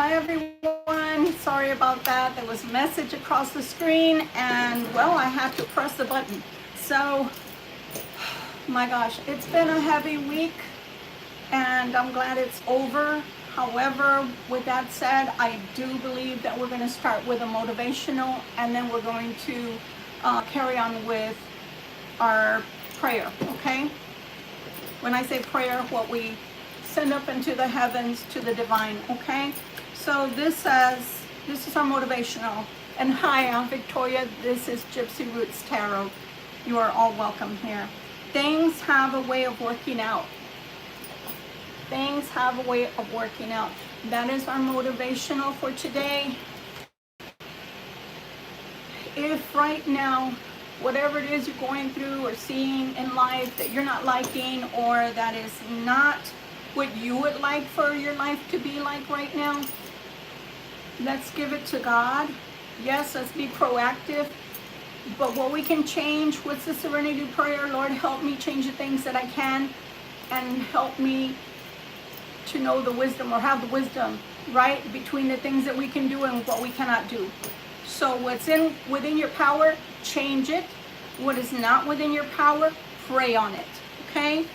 Hi everyone, sorry about that. There was a message across the screen and well, I had to press the button. So, my gosh, it's been a heavy week and I'm glad it's over. However, with that said, I do believe that we're going to start with a motivational and then we're going to carry on with our prayer, okay? When I say prayer, what we send up into the heavens to the divine, okay? So this says, this is our motivational. And hi, I'm Victoria. This is Gypsy Roots Tarot. You are all welcome here. Things have a way of working out. Things have a way of working out. That is our motivational for today. If right now, whatever it is you're going through or seeing in life that you're not liking or that is not what you would like for your life to be like right now, let's give it to God. Yes, let's be proactive. But what we can change, what's the serenity prayer? Lord, help me change the things that I can and help me to know the wisdom or have the wisdom, right, between the things that we can do and what we cannot do. So what's within your power, change it. What is not within your power, pray on it, okay?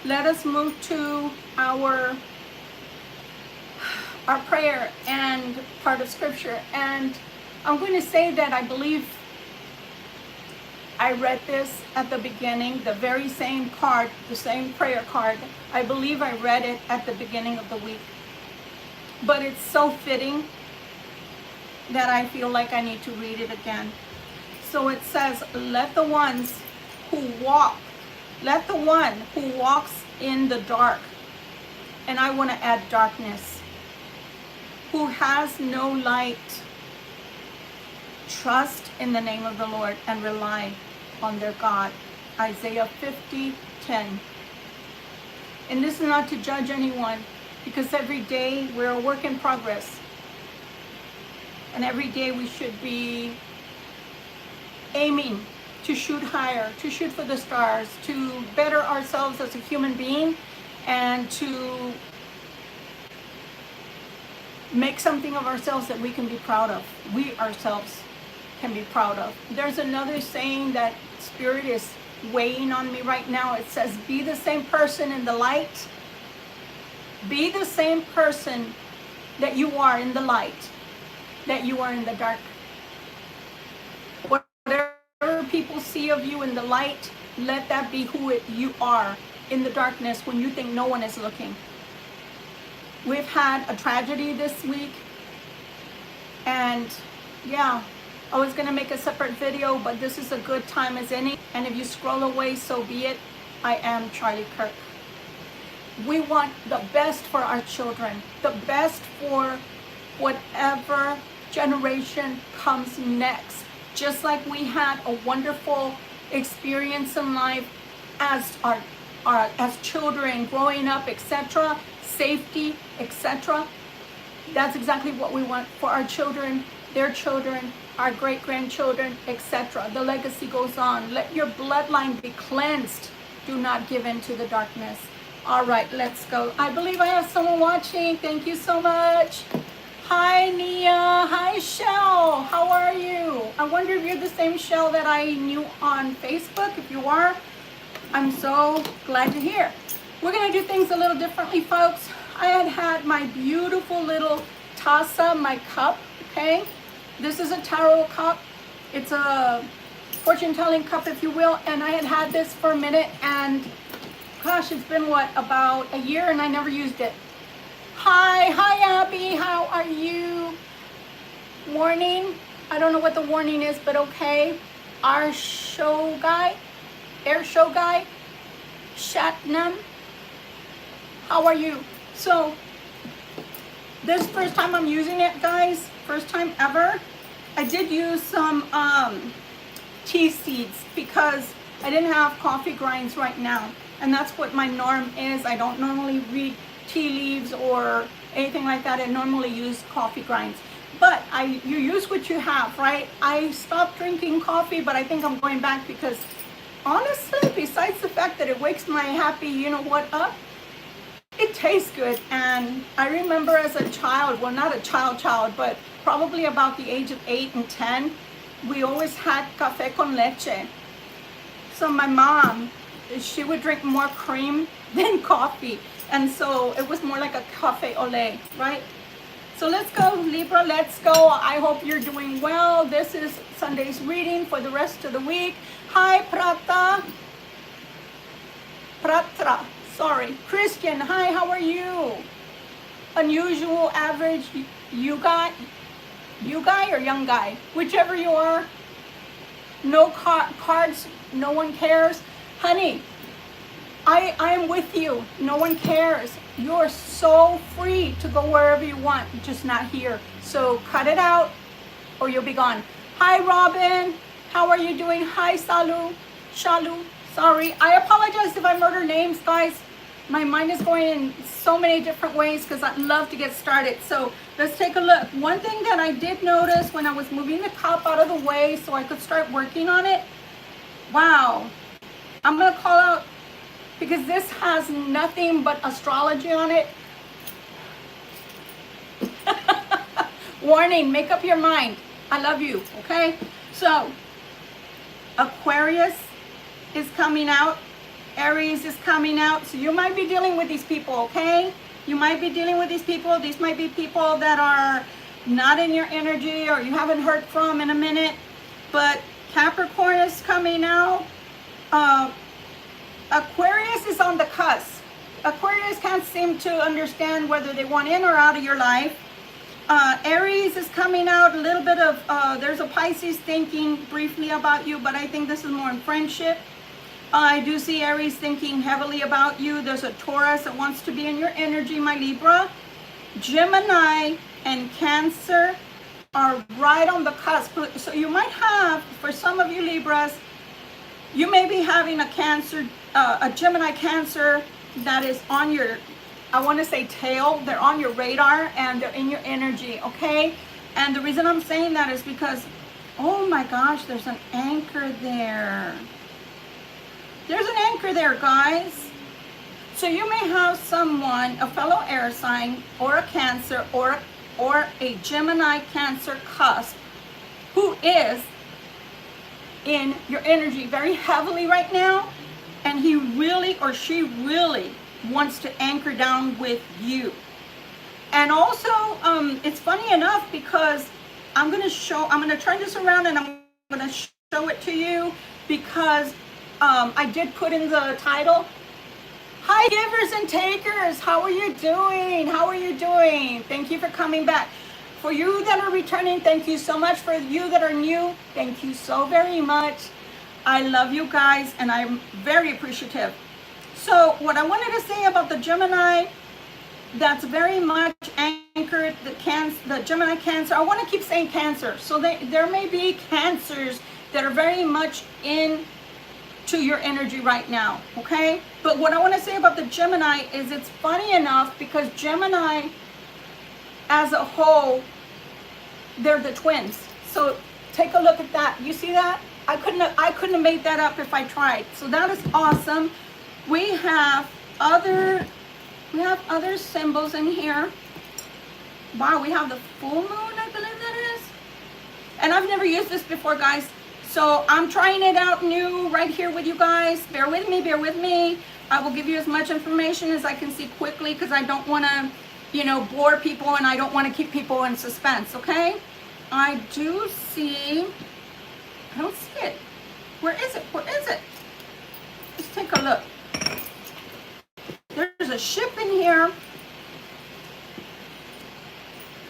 Let us move to our prayer and part of scripture. And I'm going to say that I believe I read this at the beginning, the very same card, the same prayer card. I believe I read it at the beginning of the week. But it's so fitting that I feel like I need to read it again. So it says, let the one who walks in the dark, and I want to add darkness, who has no light, trust in the name of the Lord and rely on their God. Isaiah 50:10. And this is not to judge anyone, because every day we're a work in progress. And every day we should be aiming to shoot higher, to shoot for the stars, to better ourselves as a human being, and to make something of ourselves that we can be proud of. We ourselves can be proud of. There's another saying that Spirit is weighing on me right now. It says, be the same person in the light. Be the same person that you are in the light, that you are in the dark. Whatever people see of you in the light, let that be who you are in the darkness when you think no one is looking. We've had a tragedy this week, and yeah, I was going to make a separate video, but this is a good time as any. And if you scroll away, so be it. I am Charlie Kirk. We want the best for our children, the best for whatever generation comes next. Just like we had a wonderful experience in life as as children growing up, etc., safety, etc. That's exactly what we want for our children, their children, our great-grandchildren, etc. The legacy goes on. Let your bloodline be cleansed. Do not give in to the darkness. All right, let's go. I believe I have someone watching. Thank you so much. Hi, Nia. Hi, Shell. How are you? I wonder if you're the same Shell that I knew on Facebook. If you are, I'm so glad to hear. We're going to do things a little differently, folks. I had my beautiful little tasa, my cup, okay? This is a tarot cup. It's a fortune-telling cup, if you will. And I had this for a minute, and gosh, it's been what, about a year, and I never used it. Hi Abby, how are you? Warning, I don't know what the warning is, but okay. Our show guy, air show guy, Shatnam, how are you? So, this is the first time I'm using it, guys. First time ever. I did use some tea seeds because I didn't have coffee grinds right now. And that's what my norm is. I don't normally read tea leaves or anything like that. I normally use coffee grinds. But you use what you have, right? I stopped drinking coffee, but I think I'm going back because honestly, besides the fact that it wakes my happy, you know what, up, it tastes good. And I remember as a child, well, not a child, but probably about the age of 8 and 10, we always had café con leche. So my mom, she would drink more cream than coffee. And so it was more like a cafe au lait, right? So let's go, Libra, let's go. I hope you're doing well. This is Sunday's reading for the rest of the week. Hi, Pratra, sorry. Christian, hi, how are you? Unusual, average, you guy or young guy? Whichever you are. No cards, no one cares. Honey, I am with you. No one cares. You're so free to go wherever you want, just not here. So cut it out or you'll be gone. Hi, Robin. How are you doing? Hi, Shalu. Sorry. I apologize if I murder names, guys. My mind is going in so many different ways because I love to get started. So let's take a look. One thing that I did notice when I was moving the cup out of the way so I could start working on it. Wow. I'm going to call out, because this has nothing but astrology on it. Warning, make up your mind. I love you, okay? So, Aquarius is coming out. Aries is coming out. So you might be dealing with these people, okay? You might be dealing with these people. These might be people that are not in your energy or you haven't heard from in a minute. But Capricorn is coming out. Aquarius is on the cusp. Aquarius can't seem to understand whether they want in or out of your life. Aries is coming out. A little bit of, there's a Pisces thinking briefly about you, but I think this is more in friendship. I do see Aries thinking heavily about you. There's a Taurus that wants to be in your energy, my Libra. Gemini and Cancer are right on the cusp. So you might have, for some of you Libras, you may be having a Cancer, a Gemini Cancer that is on your, I want to say tail. They're on your radar and they're in your energy, okay? And the reason I'm saying that is because, oh my gosh, there's an anchor there. There's an anchor there, guys. So you may have someone, a fellow air sign or a Cancer or a Gemini Cancer cusp who is in your energy very heavily right now, and he really or she really wants to anchor down with you. And also, it's funny enough because I'm going to turn this around and I'm going to show it to you because I did put in the title. Hi, givers and takers. How are you doing? How are you doing? Thank you for coming back. For you that are returning, thank you so much. For you that are new, thank you so very much. I love you guys and I'm very appreciative. So what I wanted to say about the Gemini, that's very much anchored, the Gemini Cancer. I want to keep saying Cancer. So there may be Cancers that are very much in to your energy right now, okay? But what I want to say about the Gemini is it's funny enough because Gemini as a whole, they're the twins. So take a look at that. You see that? I couldn't have made that up if I tried. So that is awesome. We have other symbols in here. Wow, we have the full moon, I believe that is. And I've never used this before, guys. So I'm trying it out new right here with you guys. Bear with me, bear with me. I will give you as much information as I can see quickly because I don't want to, you know, bore people and I don't want to keep people in suspense, okay? I do see, I don't see it. Where is it? Where is it? Let's take a look. There's a ship in here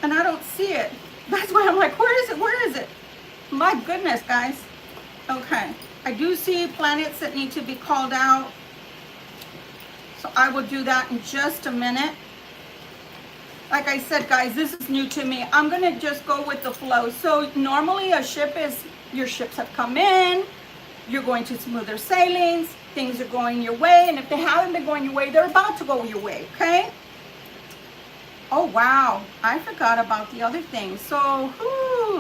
and I don't see it. That's why I'm like, where is it? Where is it? My goodness, guys. Okay, I do see planets that need to be called out. So I will do that in just a minute. Like I said, guys, this is new to me. I'm gonna just go with the flow. So normally a ship is, your ships have come in, you're going to smoother sailings, things are going your way, and if they haven't been going your way, they're about to go your way, okay? Oh wow, I forgot about the other thing. So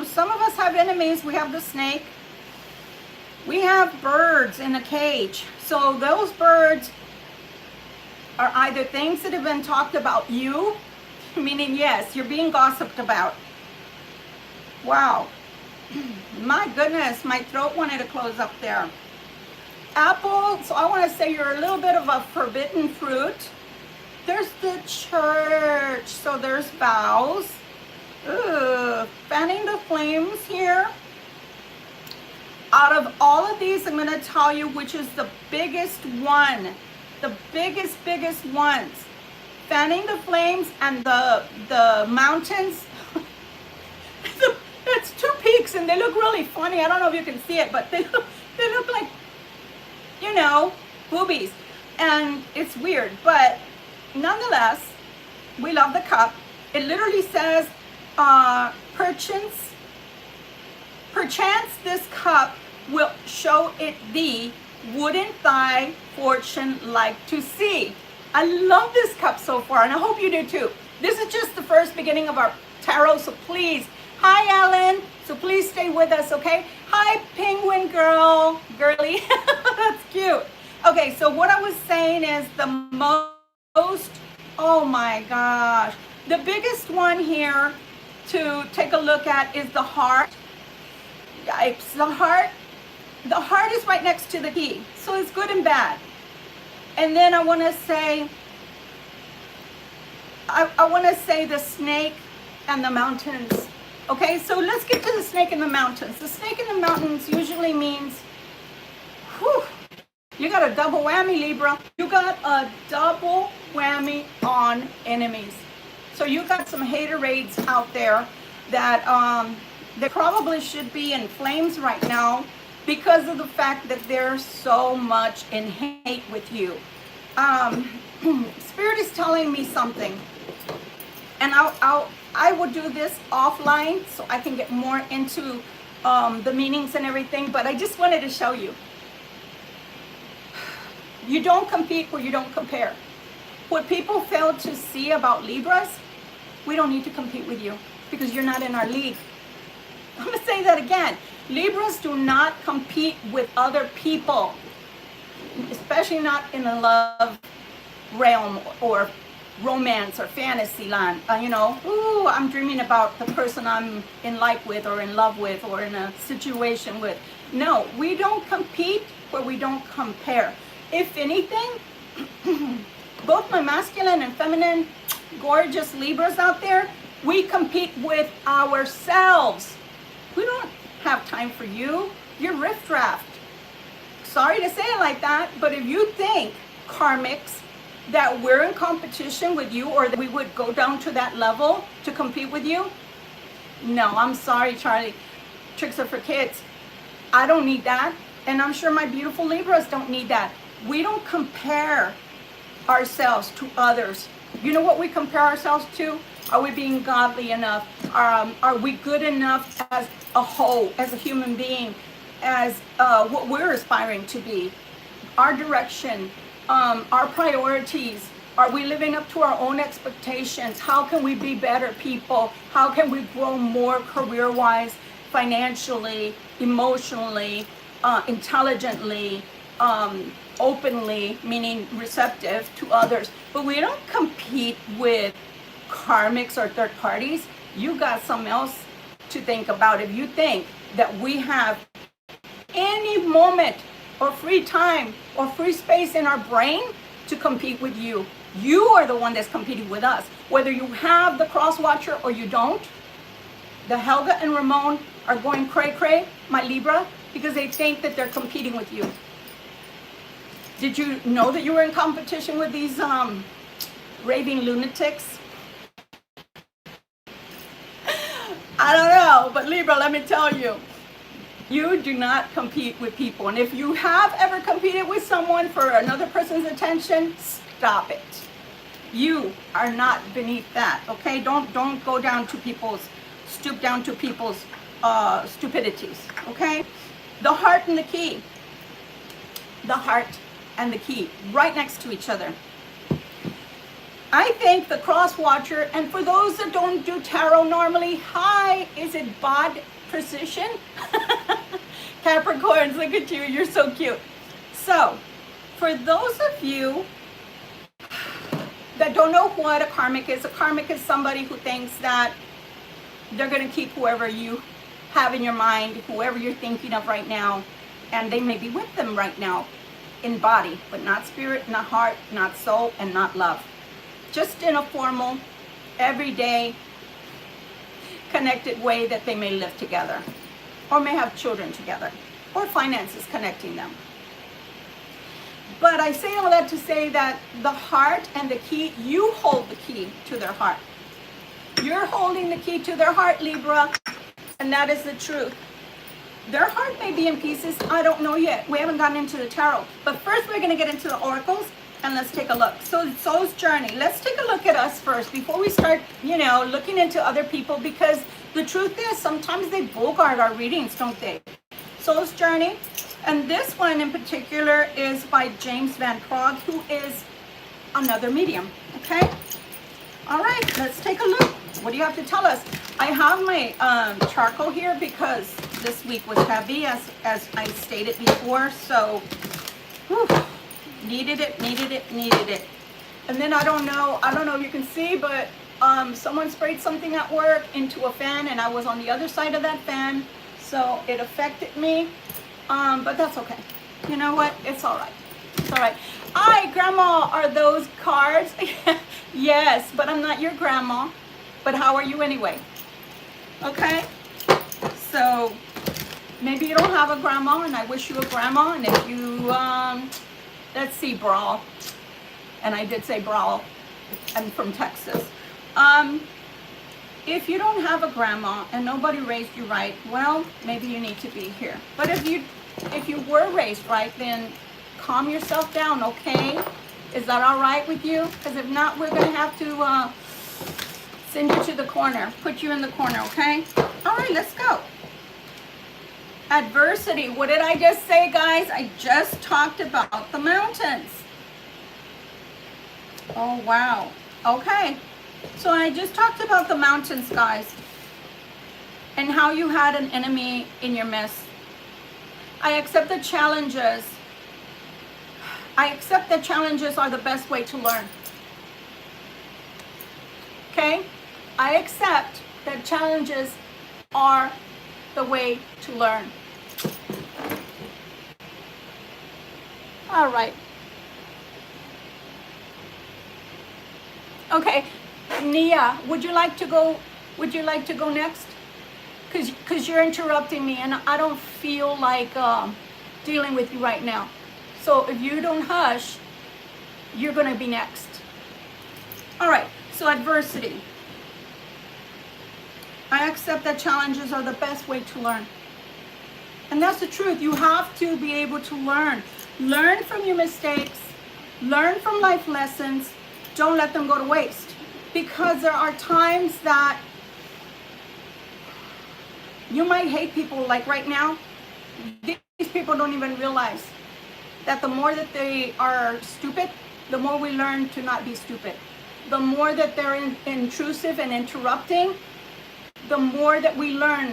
some of us have enemies. We have the snake. We have birds in a cage. So those birds, are either things that have been talked about you, meaning yes, you're being gossiped about. Wow. My goodness, my throat wanted to close up there. Apple, so I want to say you're a little bit of a forbidden fruit. There's the church, so there's vows. Ooh, fanning the flames here. Out of all of these, I'm going to tell you which is the biggest one. The biggest ones. Fanning the flames and the mountains. It's two peaks and they look really funny. I don't know if you can see it, but they look like, you know, boobies. And it's weird, but nonetheless, we love the cup. It literally says, perchance this cup will show it thee, wouldn't thy fortune like to see. I love this cup so far, and I hope you do too. This is just the first beginning of our tarot, so please, hi Ellen, so please stay with us, okay? Hi penguin girly, that's cute. Okay, so what I was saying is the most, oh my gosh, the biggest one here to take a look at is the heart. Yipes, the heart is right next to the key, so it's good and bad. And then I want to say the snake and the mountains. Okay, so let's get to the snake and the mountains. The snake and the mountains usually means, whew, you got a double whammy, Libra. You got a double whammy on enemies. So you got some haterades out there that they probably should be in flames right now because of the fact that there's so much in hate with you. Spirit is telling me something, and I will do this offline so I can get more into the meanings and everything, but I just wanted to show you. You don't compete where you don't compare. What people fail to see about Libras, we don't need to compete with you because you're not in our league. I'm going to say that again. Libras do not compete with other people, especially not in the love realm or romance or fantasy land. You know, ooh, I'm dreaming about the person I'm in like with or in love with or in a situation with. No, we don't compete where we don't compare. If anything, both my masculine and feminine gorgeous Libras out there, we compete with ourselves. We don't have time for you. You're riffraff. Sorry to say it like that, but if you think, Karmics, that we're in competition with you or that we would go down to that level to compete with you, no, I'm sorry, Charlie. Tricks are for kids. I don't need that, and I'm sure my beautiful Libras don't need that. We don't compare ourselves to others. You know what we compare ourselves to? Are we being godly enough? Are we good enough as a whole, as a human being, as what we're aspiring to be? Our direction, our priorities. Are we living up to our own expectations? How can we be better people? How can we grow more career-wise, financially, emotionally, intelligently, openly, meaning receptive to others? But we don't compete with Karmics or third parties. You got something else to think about. If you think that we have any moment or free time or free space in our brain to compete with you, you are the one that's competing with us. Whether you have the cross watcher or you don't, the Helga and Ramon are going cray-cray, my Libra, because they think that they're competing with you. Did you know that you were in competition with these raving lunatics? I don't know, but Libra, let me tell you, you do not compete with people. And if you have ever competed with someone for another person's attention, stop it. You are not beneath that, okay? Don't go down to people's, stoop down to people's stupidities, okay? The heart and the key. The heart and the key, right next to each other. I think the cross watcher, and for those that don't do tarot normally, hi, is it Bod Precision? Capricorns, look at you, you're so cute. So, for those of you that don't know what a karmic is. A karmic is somebody who thinks that they're going to keep whoever you have in your mind, whoever you're thinking of right now, and they may be with them right now in body, but not spirit, not heart, not soul, and not love. Just in a formal, everyday, connected way that they may live together, or may have children together, or finances connecting them. But I say all that to say that the heart and the key, you hold the key to their heart. You're holding the key to their heart, Libra, and that is the truth. Their heart may be in pieces. I don't know yet. We haven't gotten into the tarot. But first we're going to get into the oracles, and let's take a look. So Soul's Journey. Let's take a look at us first before we start, you know, looking into other people, because the truth is sometimes they bogart our readings, don't they? Soul's Journey. And this one in particular is by James Van Praagh, who is another medium. Okay? All right, let's take a look. What do you have to tell us? I have my charcoal here because this week was heavy, as I stated before. So, whew, needed it. And then I don't know if you can see, but someone sprayed something at work into a fan, and I was on the other side of that fan, so it affected me. But that's okay. You know what? It's all right. It's all right. Hi, Grandma. Are those cards? Yes, but I'm not your grandma. But how are you anyway? Okay? So maybe you don't have a grandma, and I wish you a grandma. And if you, let's see, Brawl. And I did say Brawl. I'm from Texas. If you don't have a grandma and nobody raised you right, well, maybe you need to be here. But if you were raised right, then calm yourself down, okay? Is that all right with you? Because if not, we're going to have to send you to the corner, put you in the corner, okay? All right, let's go. Adversity. What did I just say, guys? I just talked about the mountains. Oh, wow. Okay. So I just talked about the mountains, guys, and how you had an enemy in your midst. I accept the challenges. I accept that challenges are the best way to learn. Okay? I accept that challenges are the way to learn. All right. Okay. Nia, would you like to go next? Because you're interrupting me, and I don't feel like dealing with you right now. So if you don't hush, you're going to be next. All right, so adversity. I accept that challenges are the best way to learn. And that's the truth. You have to be able to learn. Learn from your mistakes. Learn from life lessons. Don't let them go to waste. Because there are times that you might hate people, like right now. These people don't even realize that the more that they are stupid, the more we learn to not be stupid. The more that they're intrusive and interrupting, the more that we learn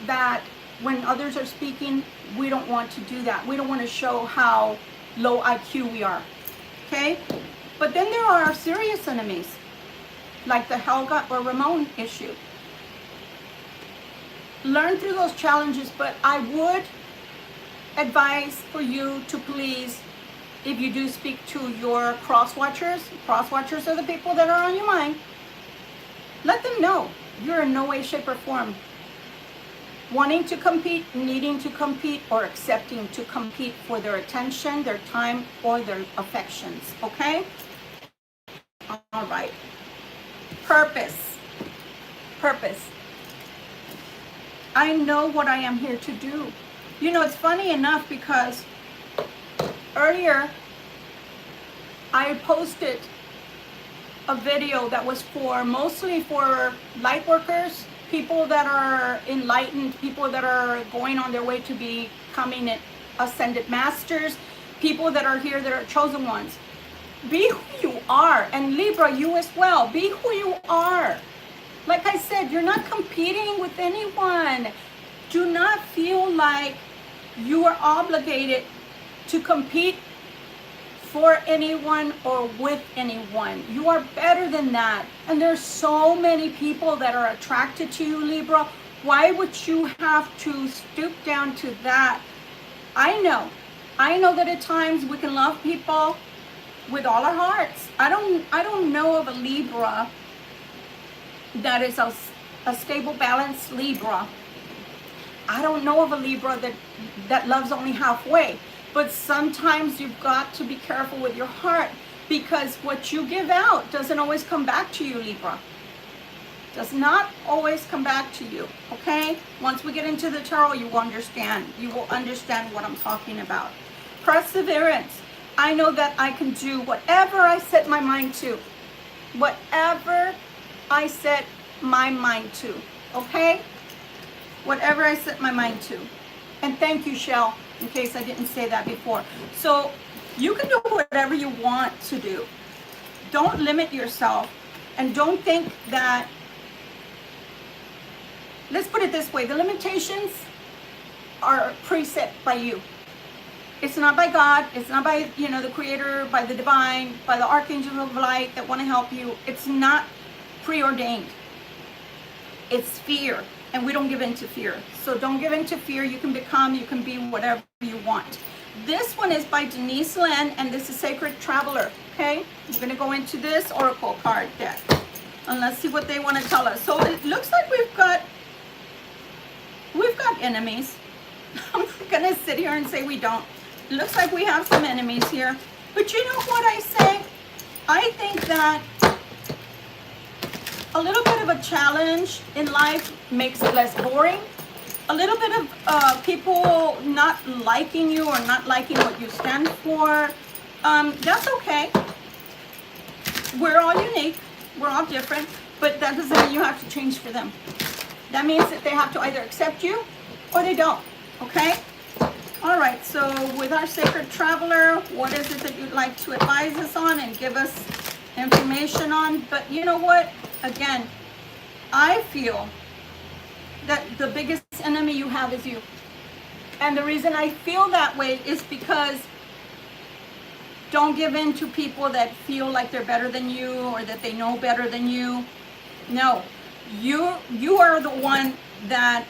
that when others are speaking, we don't want to do that. We don't want to show how low IQ we are. Okay? But then there are serious enemies, like the Helga or Ramon issue. Learn through those challenges, but I would advise for you to please, if you do speak to your cross-watchers are the people that are on your mind, let them know you're in no way, shape, or form wanting to compete, needing to compete, or accepting to compete for their attention, their time, or their affections, okay? All right. Purpose. I know what I am here to do. You know, it's funny enough because earlier I posted a video that was mostly for light workers, people that are enlightened, people that are going on their way to becoming ascended masters, people that are here that are chosen ones. Be who you are, and Libra, you as well. Be who you are. Like I said, you're not competing with anyone. Do not feel like you are obligated to compete for anyone or with anyone. You are better than that. And there's so many people that are attracted to you, Libra. Why would you have to stoop down to that? I know that at times we can love people with all our hearts. I don't know of a Libra that is a stable, balanced Libra. I don't know of a Libra that loves only halfway. But sometimes you've got to be careful with your heart, because what you give out doesn't always come back to you, Libra. Does not always come back to you, okay? Once we get into the tarot, you will understand. You will understand what I'm talking about. Perseverance. I know that I can do whatever I set my mind to. Whatever I set my mind to, okay? Whatever I set my mind to. And thank you, Shell, in case I didn't say that before. So you can do whatever you want to do. Don't limit yourself, and don't think that, let's put it this way, the limitations are preset by you. It's not by God, it's not by, the Creator, by the divine, by the archangels of light that want to help you. It's not preordained. It's fear. And we don't give in to fear. So don't give in to fear. You can be whatever you want. This one is by Denise Lynn, and this is Sacred Traveler, okay? We're going to go into this Oracle card deck. And let's see what they want to tell us. So it looks like we've got enemies. I'm not going to sit here and say we don't. It looks like we have some enemies here. But you know what I say? I think that a little bit of a challenge in life makes it less boring. A little bit of people not liking you or not liking what you stand for, that's okay. We're all unique, we're all different, but that doesn't mean you have to change for them. That means that they have to either accept you or they don't, okay? All right, so with our Sacred Traveler, what is it that you'd like to advise us on and give us information on? But you know what? Again, I feel that the biggest enemy you have is you. And the reason I feel that way is because don't give in to people that feel like they're better than you or that they know better than you. No, you are the one that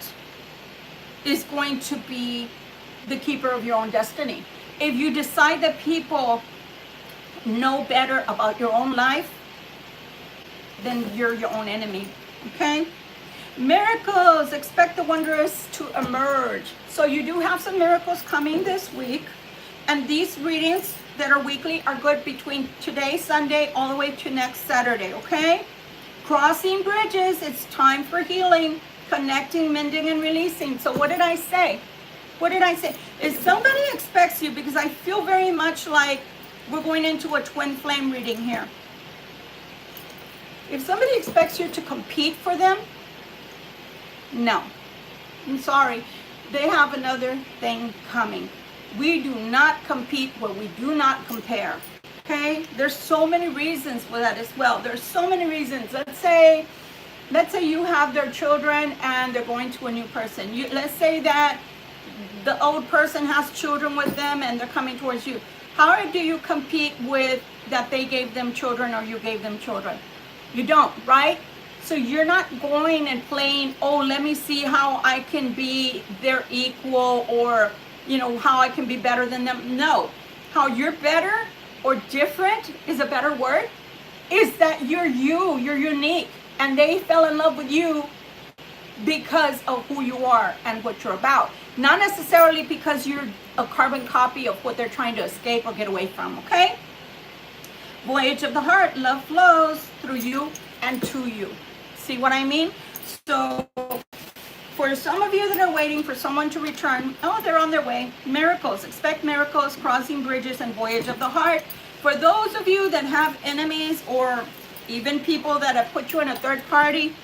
is going to be the keeper of your own destiny. If you decide that people know better about your own life, then you're your own enemy, okay? Miracles, expect the wondrous to emerge. So you do have some miracles coming this week, and these readings that are weekly are good between today, Sunday, all the way to next Saturday, okay? Crossing bridges, it's time for healing, connecting, mending, and releasing. So what did I say? What did I say? If somebody expects you, because I feel very much like we're going into a twin flame reading here. If somebody expects you to compete for them, no, I'm sorry. They have another thing coming. We do not compete where we do not compare, okay? There's so many reasons for that as well. There's so many reasons. Let's say you have their children and they're going to a new person. Let's say that the old person has children with them and they're coming towards you. How do you compete with that they gave them children or you gave them children? You don't, right? So you're not going and playing, oh, let me see how I can be their equal, or, how I can be better than them. No. How you're better or different is a better word, is that you're unique. And they fell in love with you because of who you are and what you're about. Not necessarily because you're a carbon copy of what they're trying to escape or get away from, okay? Voyage of the heart, love flows through you and to you. See what I mean? So for some of you that are waiting for someone to return, oh, they're on their way. Miracles, expect miracles, crossing bridges, and voyage of the heart. For those of you that have enemies or even people that have put you in a third party,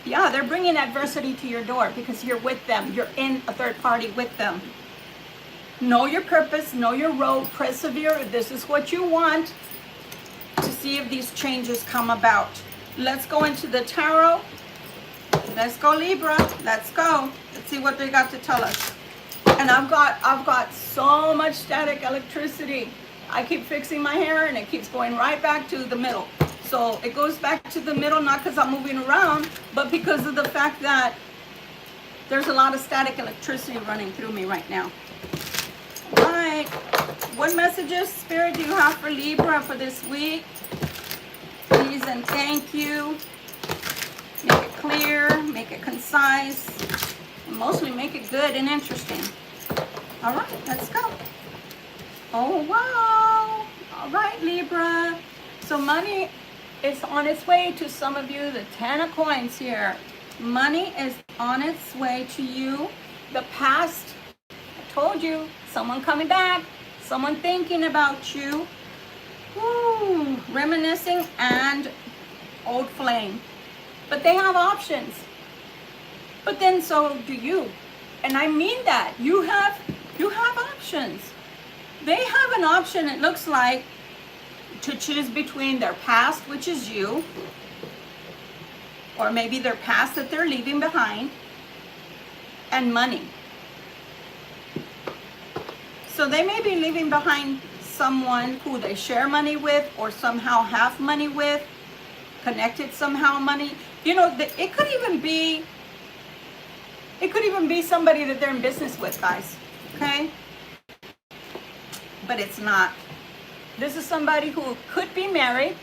yeah, they're bringing adversity to your door because you're with them. You're in a third party with them. Know your purpose, know your road, persevere. If this is what you want, to see if these changes come about. Let's go into the tarot. Let's go, Libra. Let's go. Let's see what they got to tell us. And I've got so much static electricity. I keep fixing my hair and it keeps going right back to the middle. So it goes back to the middle, not because I'm moving around, but because of the fact that there's a lot of static electricity running through me right now. All right, what messages, Spirit, do you have for Libra for this week? Please and thank you. Make it clear, make it concise, and mostly make it good and interesting. All right, let's go. Oh, wow. All right, Libra. So money is on its way to some of you. The 10 of coins here. Money is on its way to you. The past, I told you, someone coming back, someone thinking about you. Woo, reminiscing and old flame. But they have options. But then so do you. And I mean that. You have options. They have an option, it looks like, to choose between their past, which is you, or maybe their past that they're leaving behind, and money. So they may be leaving behind someone who they share money with or somehow have money with, connected somehow money. You know, it could even be somebody that they're in business with, guys, okay? But it's not. This is somebody who could be married.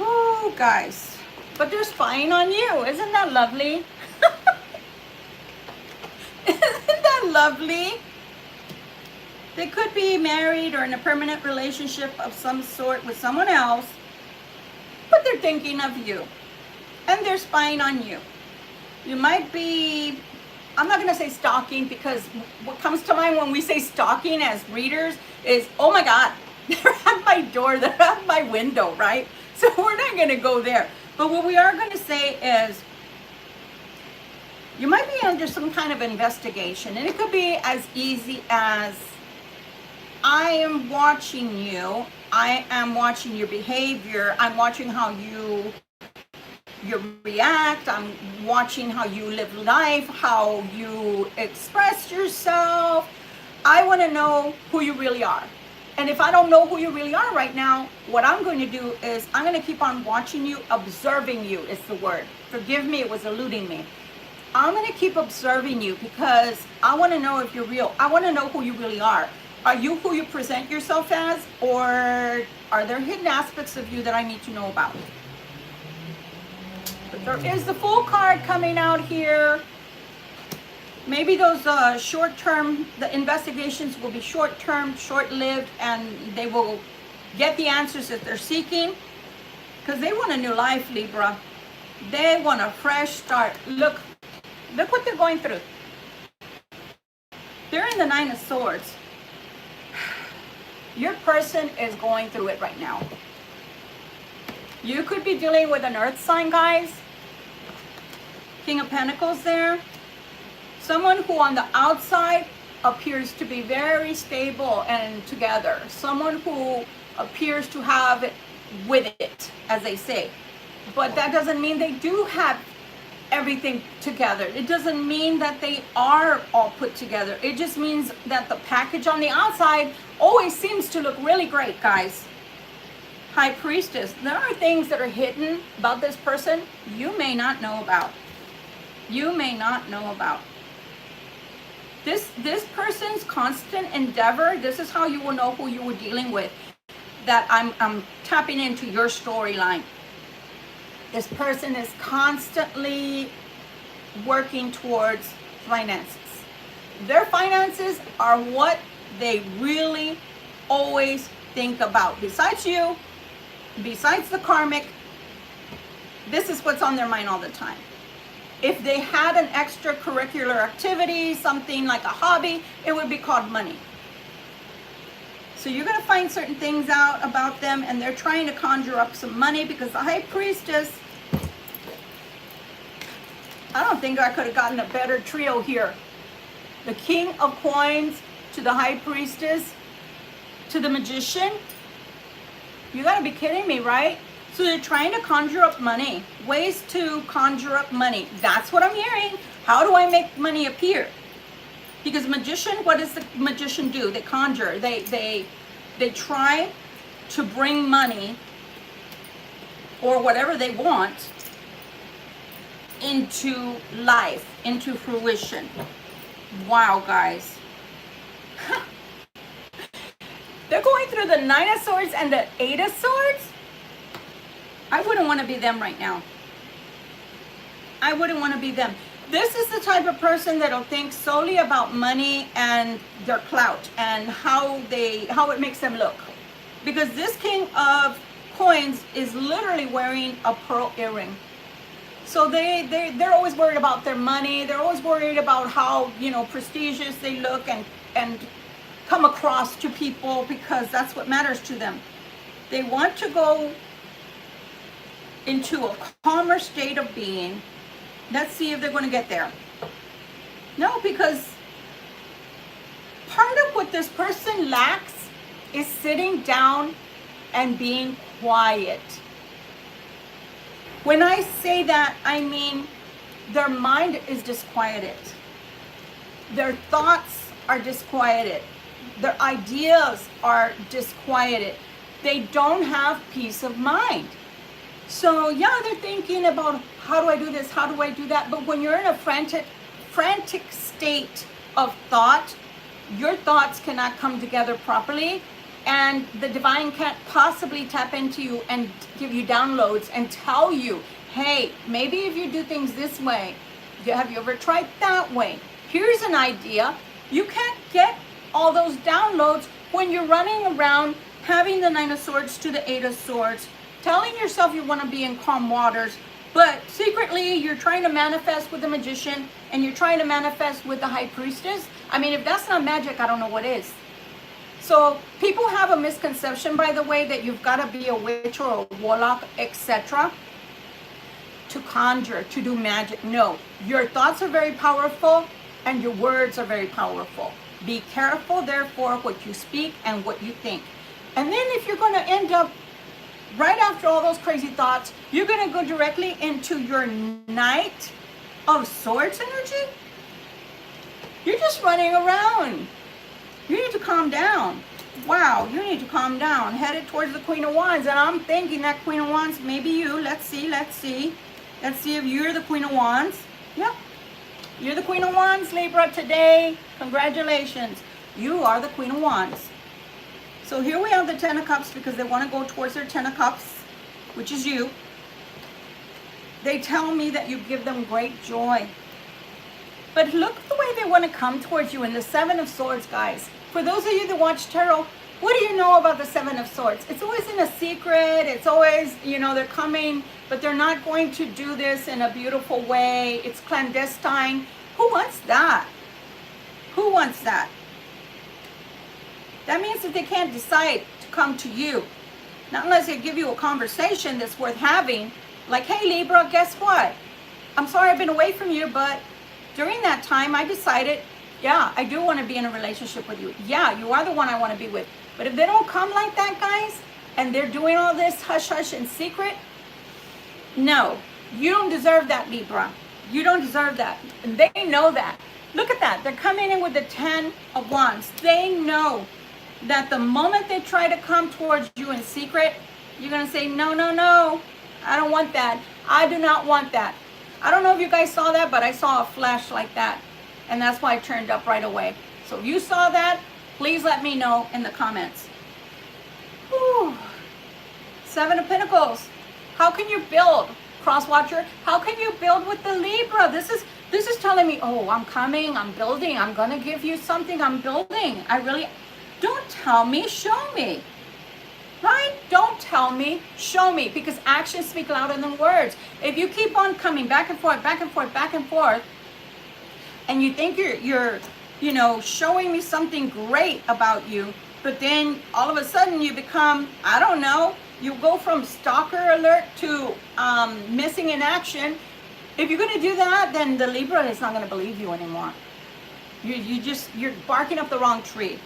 Oh, guys. But they're spying on you. Isn't that lovely? Isn't that lovely? They could be married or in a permanent relationship of some sort with someone else, but they're thinking of you. And they're spying on you. You might be, I'm not going to say stalking, because what comes to mind when we say stalking as readers is, oh my God, they're at my door, they're at my window, right? So we're not going to go there. But what we are going to say is, you might be under some kind of investigation. And it could be as easy as, I am watching you. I am watching your behavior. I'm watching how you react. I'm watching how you live life, how you express yourself. I want to know who you really are. And if I don't know who you really are right now, what I'm going to do is I'm going to keep on watching you, observing you is the word. Forgive me, it was eluding me. I'm going to keep observing you because I want to know if you're real. I want to know who you really are. Are you who you present yourself as, or are there hidden aspects of you that I need to know about? But there is the Fool card coming out here. Maybe those short-term, the investigations will be short-term, short-lived, and they will get the answers that they're seeking, because they want a new life, Libra. They want a fresh start. Look what they're going through. They're in the 9 of Swords. Your person is going through it right now. You could be dealing with an earth sign, guys. King of Pentacles there. Someone who on the outside appears to be very stable and together. Someone who appears to have it with it, as they say. But that doesn't mean they do have everything together. It doesn't mean that they are all put together. It just means that the package on the outside always seems to look really great, guys. High Priestess. There are things that are hidden about this person you may not know about. You may not know about. This person's constant endeavor, this is how you will know who you were dealing with. That I'm tapping into your storyline. This person is constantly working towards finances. Their finances are what they really always think about. Besides you, besides the karmic, this is what's on their mind all the time. If they had an extracurricular activity, something like a hobby, it would be called money. So you're going to find certain things out about them, and they're trying to conjure up some money, because the High Priestess, I don't think I could have gotten a better trio here. The King of Coins to the High Priestess to the Magician. You got to be kidding me, right? So they're trying to conjure up money. Ways to conjure up money. That's what I'm hearing. How do I make money appear? Because magician, what does the magician do? They conjure. They try to bring money or whatever they want into life, into fruition. Wow, guys. They're going through the 9 of Swords and the 8 of Swords. I wouldn't want to be them right now. I wouldn't want to be them. This is the type of person that'll think solely about money and their clout and how it makes them look. Because this King of Coins is literally wearing a pearl earring. So they're always worried about their money. They're always worried about how, you know, prestigious they look and come across to people, because that's what matters to them. They want to go into a calmer state of being. Let's see if they're going to get there. No, because part of what this person lacks is sitting down and being quiet. When I say that, I mean their mind is disquieted. Their thoughts are disquieted. Their ideas are disquieted. They don't have peace of mind. So yeah, they're thinking about, how do I do this? How do I do that? But when you're in a frantic state of thought, your thoughts cannot come together properly, and the divine can't possibly tap into you and give you downloads and tell you, hey, maybe if you do things this way, have you ever tried that way? Here's an idea. You can't get all those downloads when you're running around having the 9 of Swords to the 8 of Swords, telling yourself you want to be in calm waters, but secretly you're trying to manifest with the Magician and you're trying to manifest with the High Priestess. I mean, if that's not magic, I don't know what is. So people have a misconception, by the way, that you've got to be a witch or a warlock, etc., to conjure, to do magic. No, your thoughts are very powerful and your words are very powerful. Be careful, therefore, what you speak and what you think. And then if you're going to end up right after all those crazy thoughts, you're going to go directly into your Knight of Swords energy. You're just running around. You need to calm down. Wow, you need to calm down. Headed towards the Queen of Wands. And I'm thinking that Queen of Wands may be you. Let's see. Let's see if you're the Queen of Wands. Yep. You're the Queen of Wands, Libra, today. Congratulations. You are the Queen of Wands. So here we have the 10 of Cups, because they want to go towards their 10 of Cups, which is you. They tell me that you give them great joy. But look at the way they want to come towards you in the 7 of Swords, guys. For those of you that watch tarot, what do you know about the 7 of Swords? It's always in a secret. It's always, you know, they're coming, but they're not going to do this in a beautiful way. It's clandestine. Who wants that? Who wants that? That means that they can't decide to come to you. Not unless they give you a conversation that's worth having. Like, hey, Libra, guess what? I'm sorry I've been away from you, but during that time, I decided, yeah, I do want to be in a relationship with you. Yeah, you are the one I want to be with. But if they don't come like that, guys, and they're doing all this hush-hush in secret, no, you don't deserve that, Libra. You don't deserve that. And they know that. Look at that. They're coming in with the 10 of Wands. They know that the moment they try to come towards you in secret, you're going to say, no, no, no, I don't want that. I do not want that. I don't know if you guys saw that, but I saw a flash like that. And that's why I turned up right away. So if you saw that, please let me know in the comments. Whew. 7 of Pentacles. How can you build? Cross-watcher, how can you build with the Libra? This is telling me, oh, I'm coming, I'm building, I'm going to give you something, I'm building. Don't tell me, show me. Right? Don't tell me, show me, because actions speak louder than words. If you keep on coming back and forth, back and forth, back and forth, and you think you're you know, showing me something great about you, but then all of a sudden you become, I don't know, you go from stalker alert to missing in action. If you're going to do that, then the Libra is not going to believe you anymore. You're barking up the wrong tree.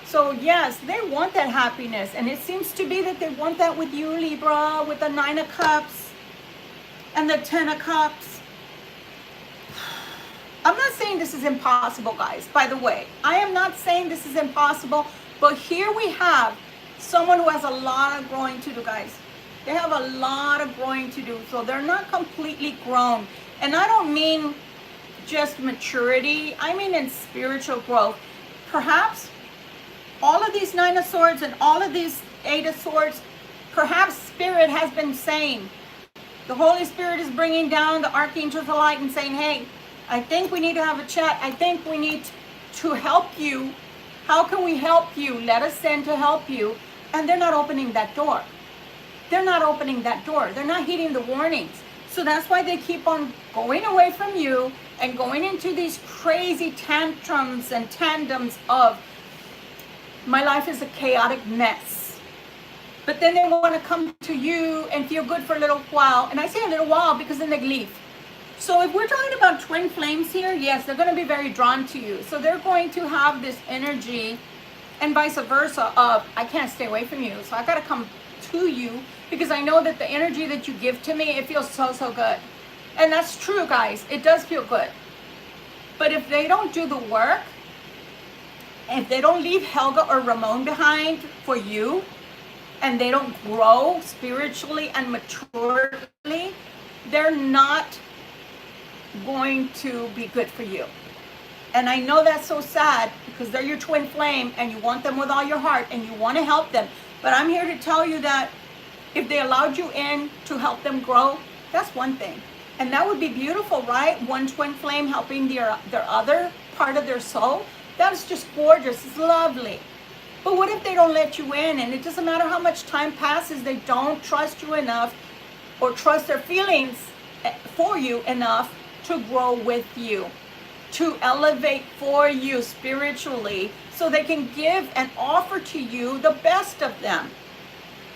So yes, they want that happiness, and it seems to be that they want that with you, Libra, with the 9 of Cups and the 10 of Cups. I'm not saying this is impossible, guys, by the way. I am not saying this is impossible, but here we have someone who has a lot of growing to do, guys. They have a lot of growing to do, so they're not completely grown. And I don't mean just maturity, I mean in spiritual growth. Perhaps all of these Nine of Swords and all of these Eight of Swords, perhaps Spirit has been saying, the Holy Spirit is bringing down the Archangel of the Light and saying, hey, I think we need to have a chat. I think we need to help you. How can we help you? Let us in to help you. And they're not opening that door. They're not opening that door. They're not heeding the warnings. So that's why they keep on going away from you and going into these crazy tantrums and tandems of, my life is a chaotic mess. But then they want to come to you and feel good for a little while. And I say a little while because then they leave. So if we're talking about twin flames here, yes, they're going to be very drawn to you. So they're going to have this energy and vice versa of, I can't stay away from you. So I got to come to you because I know that the energy that you give to me, it feels so, so good. And that's true, guys. It does feel good. But if they don't do the work, if they don't leave Helga or Ramon behind for you, and they don't grow spiritually and maturely, they're not going to be good for you. And I know that's so sad because they're your twin flame and you want them with all your heart and you want to help them. But I'm here to tell you that if they allowed you in to help them grow, that's one thing. And that would be beautiful, right? One twin flame helping their other part of their soul. That's just gorgeous. It's lovely. But what if they don't let you in? And it doesn't matter how much time passes, they don't trust you enough or trust their feelings for you enough to grow with you, to elevate for you spiritually so they can give and offer to you the best of them.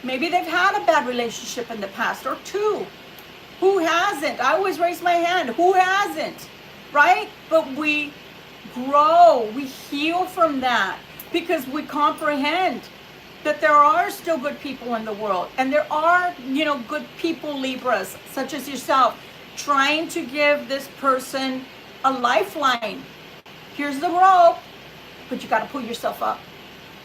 Maybe they've had a bad relationship in the past or two. Who hasn't? I always raise my hand. Who hasn't? Right? But we grow, we heal from that because we comprehend that there are still good people in the world. And there are, good people, Libras, such as yourself, trying to give this person a lifeline. Here's the rope, but you got to pull yourself up.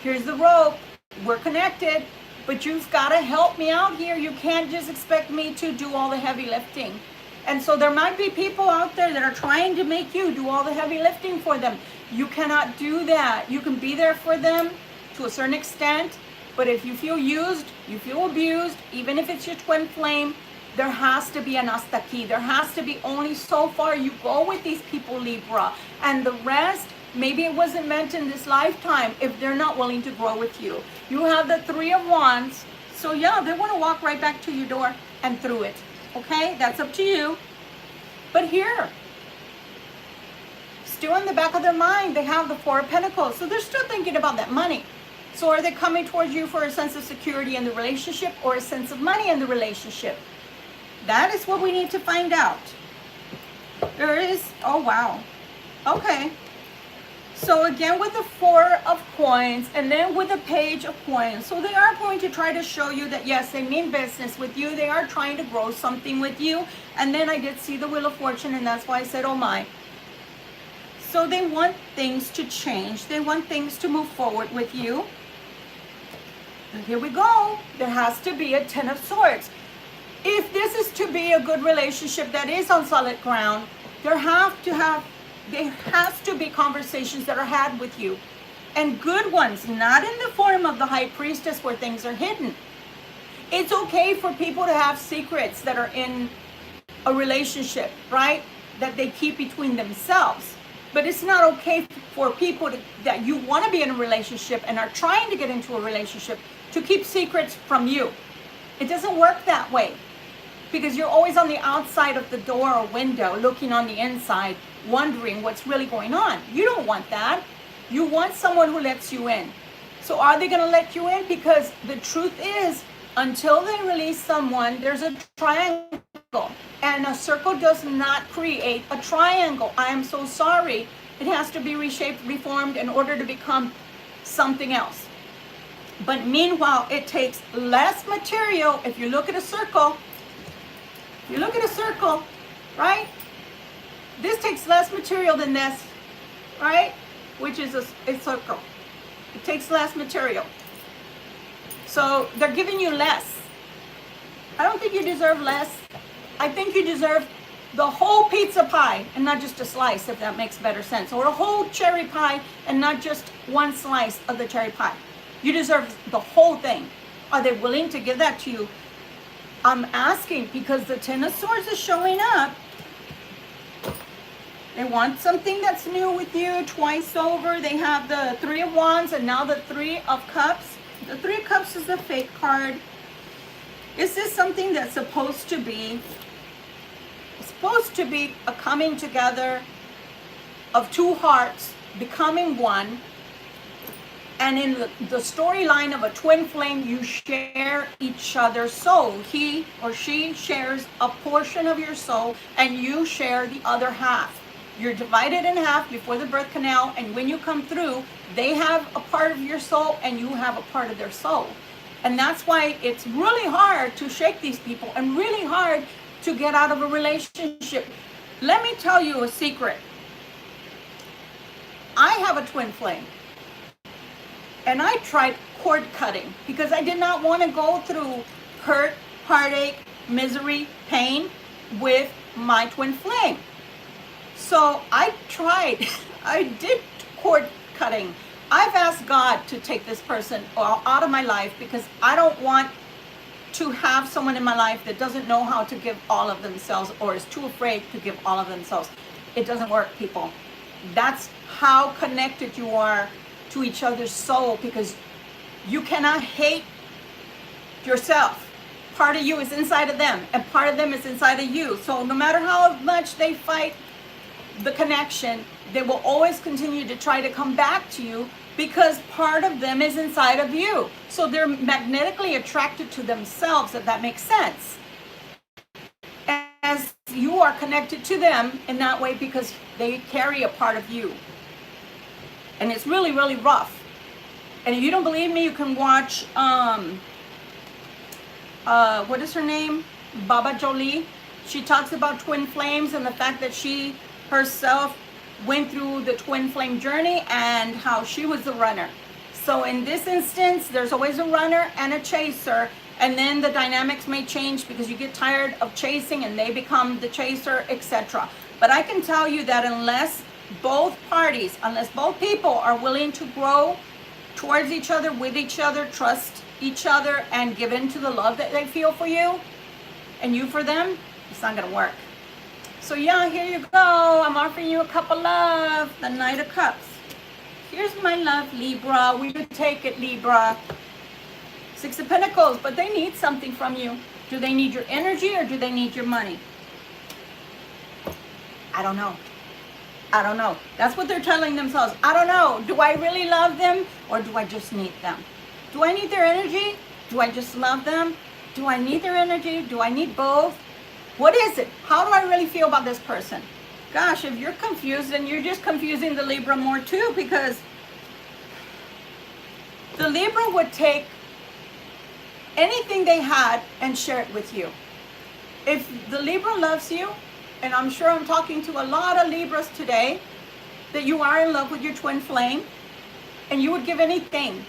Here's the rope. We're connected, but you've got to help me out here. You can't just expect me to do all the heavy lifting. And so there might be people out there that are trying to make you do all the heavy lifting for them. You cannot do that. You can be there for them to a certain extent, but if you feel used, you feel abused, even if it's your twin flame, there has to be an hasta aquí. There has to be only so far you go with these people, Libra. And the rest, maybe it wasn't meant in this lifetime if they're not willing to grow with you. You have the Three of Wands. So yeah, they want to walk right back to your door and through it. Okay, that's up to you. But here, still in the back of their mind, they have the Four of Pentacles. So they're still thinking about that money. So are they coming towards you for a sense of security in the relationship or a sense of money in the relationship? That is what we need to find out. There is, oh wow. Okay. So again with the Four of Coins and then with the Page of Coins. So they are going to try to show you that yes, they mean business with you. They are trying to grow something with you. And then I did see the Wheel of Fortune and that's why I said, oh my. So they want things to change. They want things to move forward with you. And here we go. There has to be a Ten of Swords. If this is to be a good relationship that is on solid ground, there has to be conversations that are had with you. And good ones, not in the form of the High Priestess where things are hidden. It's okay for people to have secrets that are in a relationship, right? That they keep between themselves. But it's not okay for people that you want to be in a relationship and are trying to get into a relationship to keep secrets from you. It doesn't work that way. Because you're always on the outside of the door or window, looking on the inside, wondering what's really going on. You don't want that. You want someone who lets you in. So are they going to let you in? Because the truth is, until they release someone, there's a triangle. And a circle does not create a triangle. I am so sorry. It has to be reshaped, reformed in order to become something else. But meanwhile, it takes less material. If you look at a circle, right? this takes less material than this, right? Which is a circle. It takes less material. So they're giving you less. I don't think you deserve less. I think you deserve the whole pizza pie and not just a slice, if that makes better sense. Or a whole cherry pie and not just one slice of the cherry pie. You deserve the whole thing. Are they willing to give that to you? I'm asking because the Ten of Swords is showing up. They want something that's new with you twice over. They have the Three of Wands and now the Three of Cups. The Three of Cups is the fate card. Is this something that's supposed to be a coming together of two hearts becoming one? And in the storyline of a twin flame, you share each other's soul. He or she shares a portion of your soul and you share the other half. You're divided in half before the birth canal, and when you come through, they have a part of your soul and you have a part of their soul. And that's why it's really hard to shake these people and really hard to get out of a relationship. Let me tell you a secret. I have a twin flame. And I tried cord cutting because I did not want to go through hurt, heartache, misery, pain with my twin flame. So I tried, I did cord cutting. I've asked God to take this person out of my life because I don't want to have someone in my life that doesn't know how to give all of themselves or is too afraid to give all of themselves. It doesn't work, people. That's how connected you are to each other's soul, because you cannot hate yourself. Part of you is inside of them and part of them is inside of you. So no matter how much they fight the connection, they will always continue to try to come back to you because part of them is inside of you. So they're magnetically attracted to themselves, if that makes sense. As you are connected to them in that way because they carry a part of you. And it's really, really rough. And if you don't believe me, you can watch, what is her name? Baba Jolie. She talks about twin flames and the fact that she herself went through the twin flame journey and how she was the runner. So in this instance, there's always a runner and a chaser. And then the dynamics may change because you get tired of chasing and they become the chaser, etc. But I can tell you that unless both parties, unless both people are willing to grow towards each other, with each other, trust each other, and give in to the love that they feel for you, and you for them, it's not going to work. So yeah, here you go. I'm offering you a cup of love, the Knight of Cups. Here's my love, Libra. We could take it, Libra. Six of Pentacles, but they need something from you. Do they need your energy or do they need your money? I don't know. I don't know. That's what they're telling themselves. I don't know. Do I really love them or do I just need them? Do I need their energy? Do I just love them? Do I need their energy? Do I need both? What is it? How do I really feel about this person? Gosh, if you're confused, then you're just confusing the Libra more too, because the Libra would take anything they had and share it with you. If the Libra loves you, and I'm sure I'm talking to a lot of Libras today, that you are in love with your twin flame, and you would give anything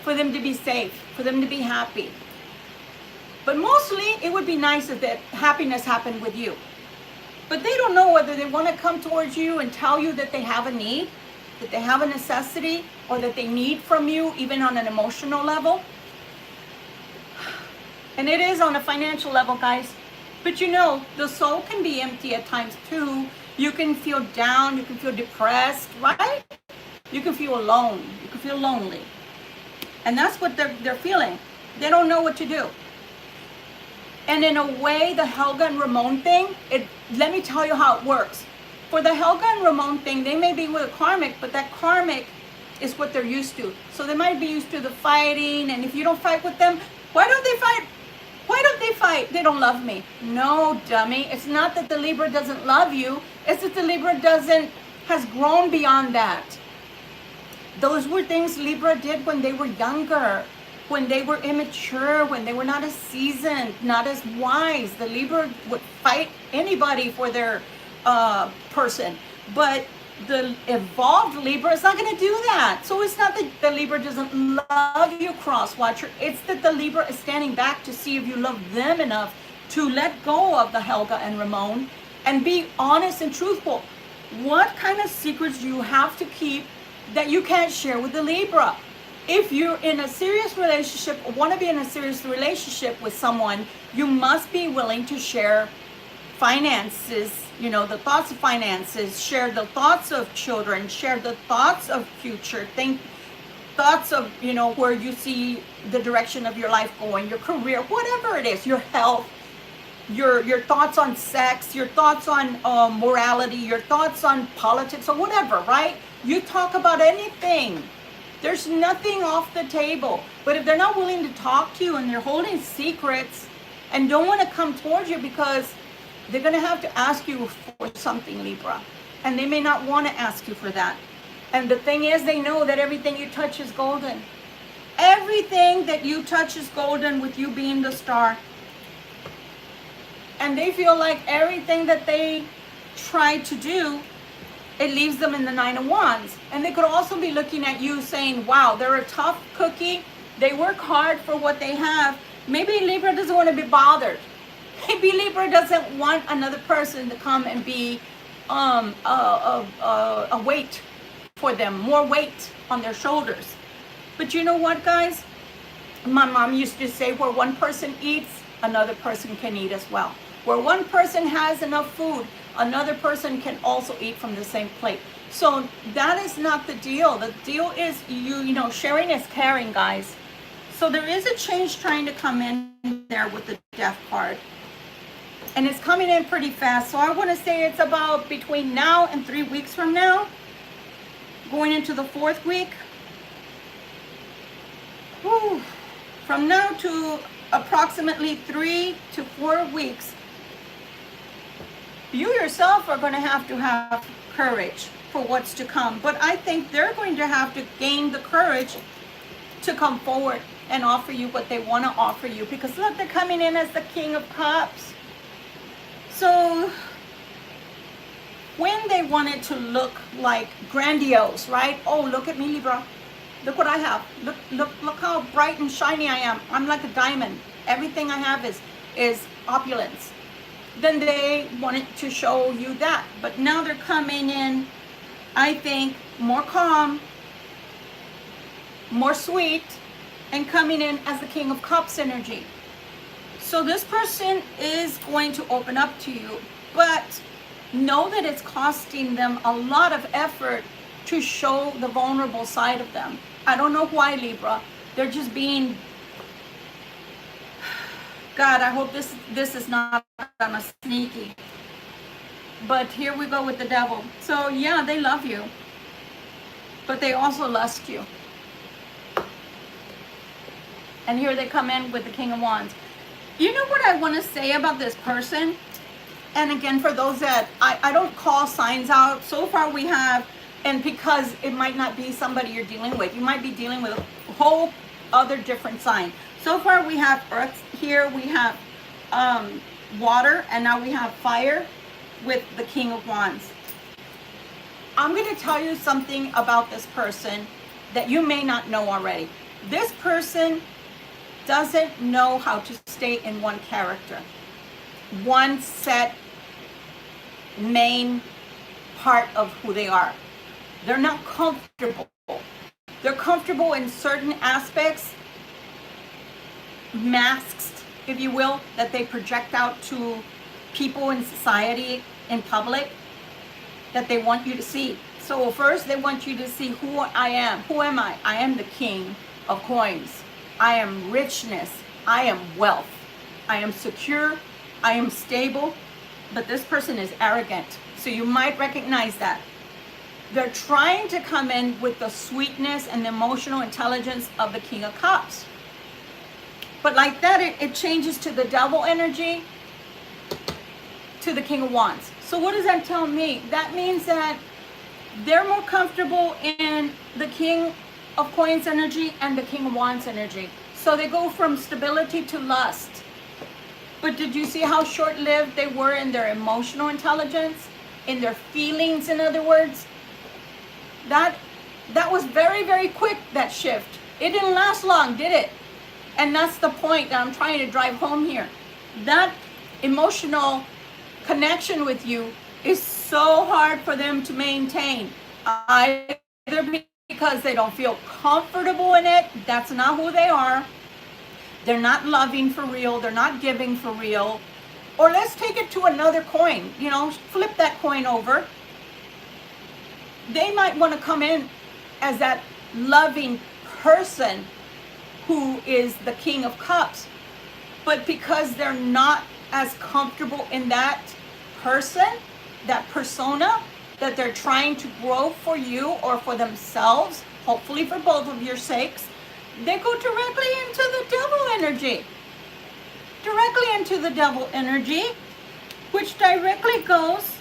for them to be safe, for them to be happy. But mostly, it would be nice if that happiness happened with you. But they don't know whether they want to come towards you and tell you that they have a need, that they have a necessity, or that they need from you, even on an emotional level. And it is on a financial level, guys. But you know, the soul can be empty at times too. You can feel down, you can feel depressed, right? You can feel alone, you can feel lonely. And that's what they're feeling. They don't know what to do. And in a way, the Helga and Ramon thing, let me tell you how it works. For the Helga and Ramon thing, they may be with a Karmic, but that Karmic is what they're used to. So they might be used to the fighting, and if you don't fight with them, why don't they fight? Why don't they fight? They don't love me. No, dummy. It's not that the Libra doesn't love you. It's that the Libra has grown beyond that. Those were things Libra did when they were younger, when they were immature, when they were not as seasoned, not as wise. The Libra would fight anybody for their person. But the evolved Libra is not going to do that. So it's not that the Libra doesn't love you, cross watcher. It's that the Libra is standing back to see if you love them enough to let go of the Helga and Ramon and be honest and truthful. What kind of secrets do you have to keep that you can't share with the Libra? If you're in a serious relationship or want to be in a serious relationship with someone, you must be willing to share finances, you know, the thoughts of finances, share the thoughts of children, share the thoughts of future, thoughts of, you know, where you see the direction of your life going, your career, whatever it is, your health, your thoughts on sex, your thoughts on morality, your thoughts on politics or whatever, right? You talk about anything. There's nothing off the table. But if they're not willing to talk to you and they're holding secrets and don't want to come towards you because they're going to have to ask you for something, Libra. And they may not want to ask you for that. And the thing is, they know that everything you touch is golden. Everything that you touch is golden, with you being the star. And they feel like everything that they try to do, it leaves them in the Nine of Wands. And they could also be looking at you saying, wow, they're a tough cookie. They work hard for what they have. Maybe Libra doesn't want to be bothered. Maybe Libra doesn't want another person to come and be a weight for them, more weight on their shoulders. But you know what, guys? My mom used to say, where one person eats, another person can eat as well. Where one person has enough food, another person can also eat from the same plate. So that is not the deal. The deal is you know, sharing is caring, guys. So there is a change trying to come in there with the Death card. And it's coming in pretty fast. So I want to say it's about between now and 3 weeks from now, going into the 4th week. Whew. From now to approximately 3 to 4 weeks, you yourself are going to have courage for what's to come. But I think they're going to have to gain the courage to come forward and offer you what they want to offer you. Because look, they're coming in as the King of Cups. So when they want it to look like grandiose, right? Oh, look at me, Libra. Look what I have. Look how bright and shiny I am. I'm like a diamond. Everything I have is opulence. Then they wanted to show you that. But now they're coming in, I think, more calm, more sweet, and coming in as the King of Cups energy. So this person is going to open up to you, but know that it's costing them a lot of effort to show the vulnerable side of them. I don't know why, Libra. They're just being... God, I hope this is not on a sneaky. But here we go with the Devil. So yeah, they love you, but they also lust you. And here they come in with the King of Wands. You know what I want to say about this person? And again, for those that I don't call signs out, so far we have, and because it might not be somebody you're dealing with, you might be dealing with a whole other different sign. So far we have Earth here, we have water, and now we have fire with the King of Wands. I'm going to tell you something about this person that you may not know already. This person doesn't know how to stay in one character, one set main part of who they are. They're not comfortable. They're comfortable in certain aspects, masks, if you will, that they project out to people in society, in public, that they want you to see. So first they want you to see who I am. Who am I? I am the King of Coins. I am richness. I am wealth. I am secure. I am stable. But this person is arrogant. So you might recognize that. They're trying to come in with the sweetness and the emotional intelligence of the King of Cups. But like that, it changes to the Devil energy, to the King of Wands. So what does that tell me? That means that they're more comfortable in the King of Coins energy and the King of Wands energy. So they go from stability to lust. But did you see how short-lived they were in their emotional intelligence? in their feelings, in other words. That was very, very quick, that shift. It didn't last long, did it? And that's the point that I'm trying to drive home here. That emotional connection with you is so hard for them to maintain. Either because they don't feel comfortable in it, that's not who they are. They're not loving for real, they're not giving for real. Or let's take it to another coin, you know, flip that coin over. They might want to come in as that loving person who is the King of Cups, but because they're not as comfortable in that person, that persona that they're trying to grow for you or for themselves, hopefully for both of your sakes, they go directly into the devil energy. Directly into the devil energy, which directly goes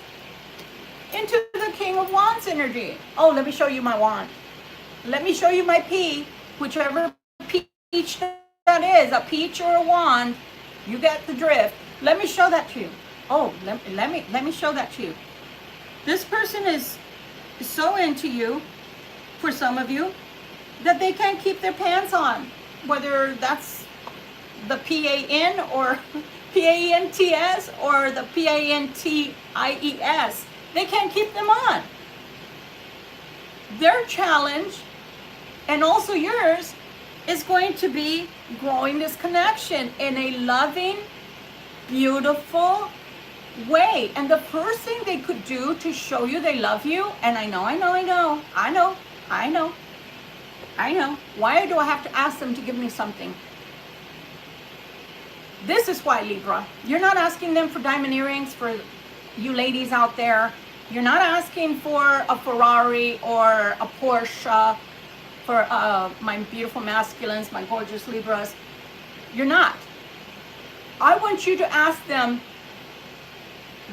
into the King of Wands energy. Oh, let me show you my wand. Let me show you my pea, whichever peach that is, a peach or a wand, you get the drift. Let me show that to you. Oh, let me show that to you. This person is so into you, for some of you, that they can't keep their pants on, whether that's the PAN or PANTS or the PANTIES. They can't keep them on. Their challenge, and also yours, is going to be growing this connection in a loving, beautiful way. And the first thing they could do to show you they love you, and I know. Why do I have to ask them to give me something? This is why, Libra, you're not asking them for diamond earrings for you ladies out there. You're not asking for a Ferrari or a Porsche for my beautiful masculines, my gorgeous Libras. You're not. I want you to ask them,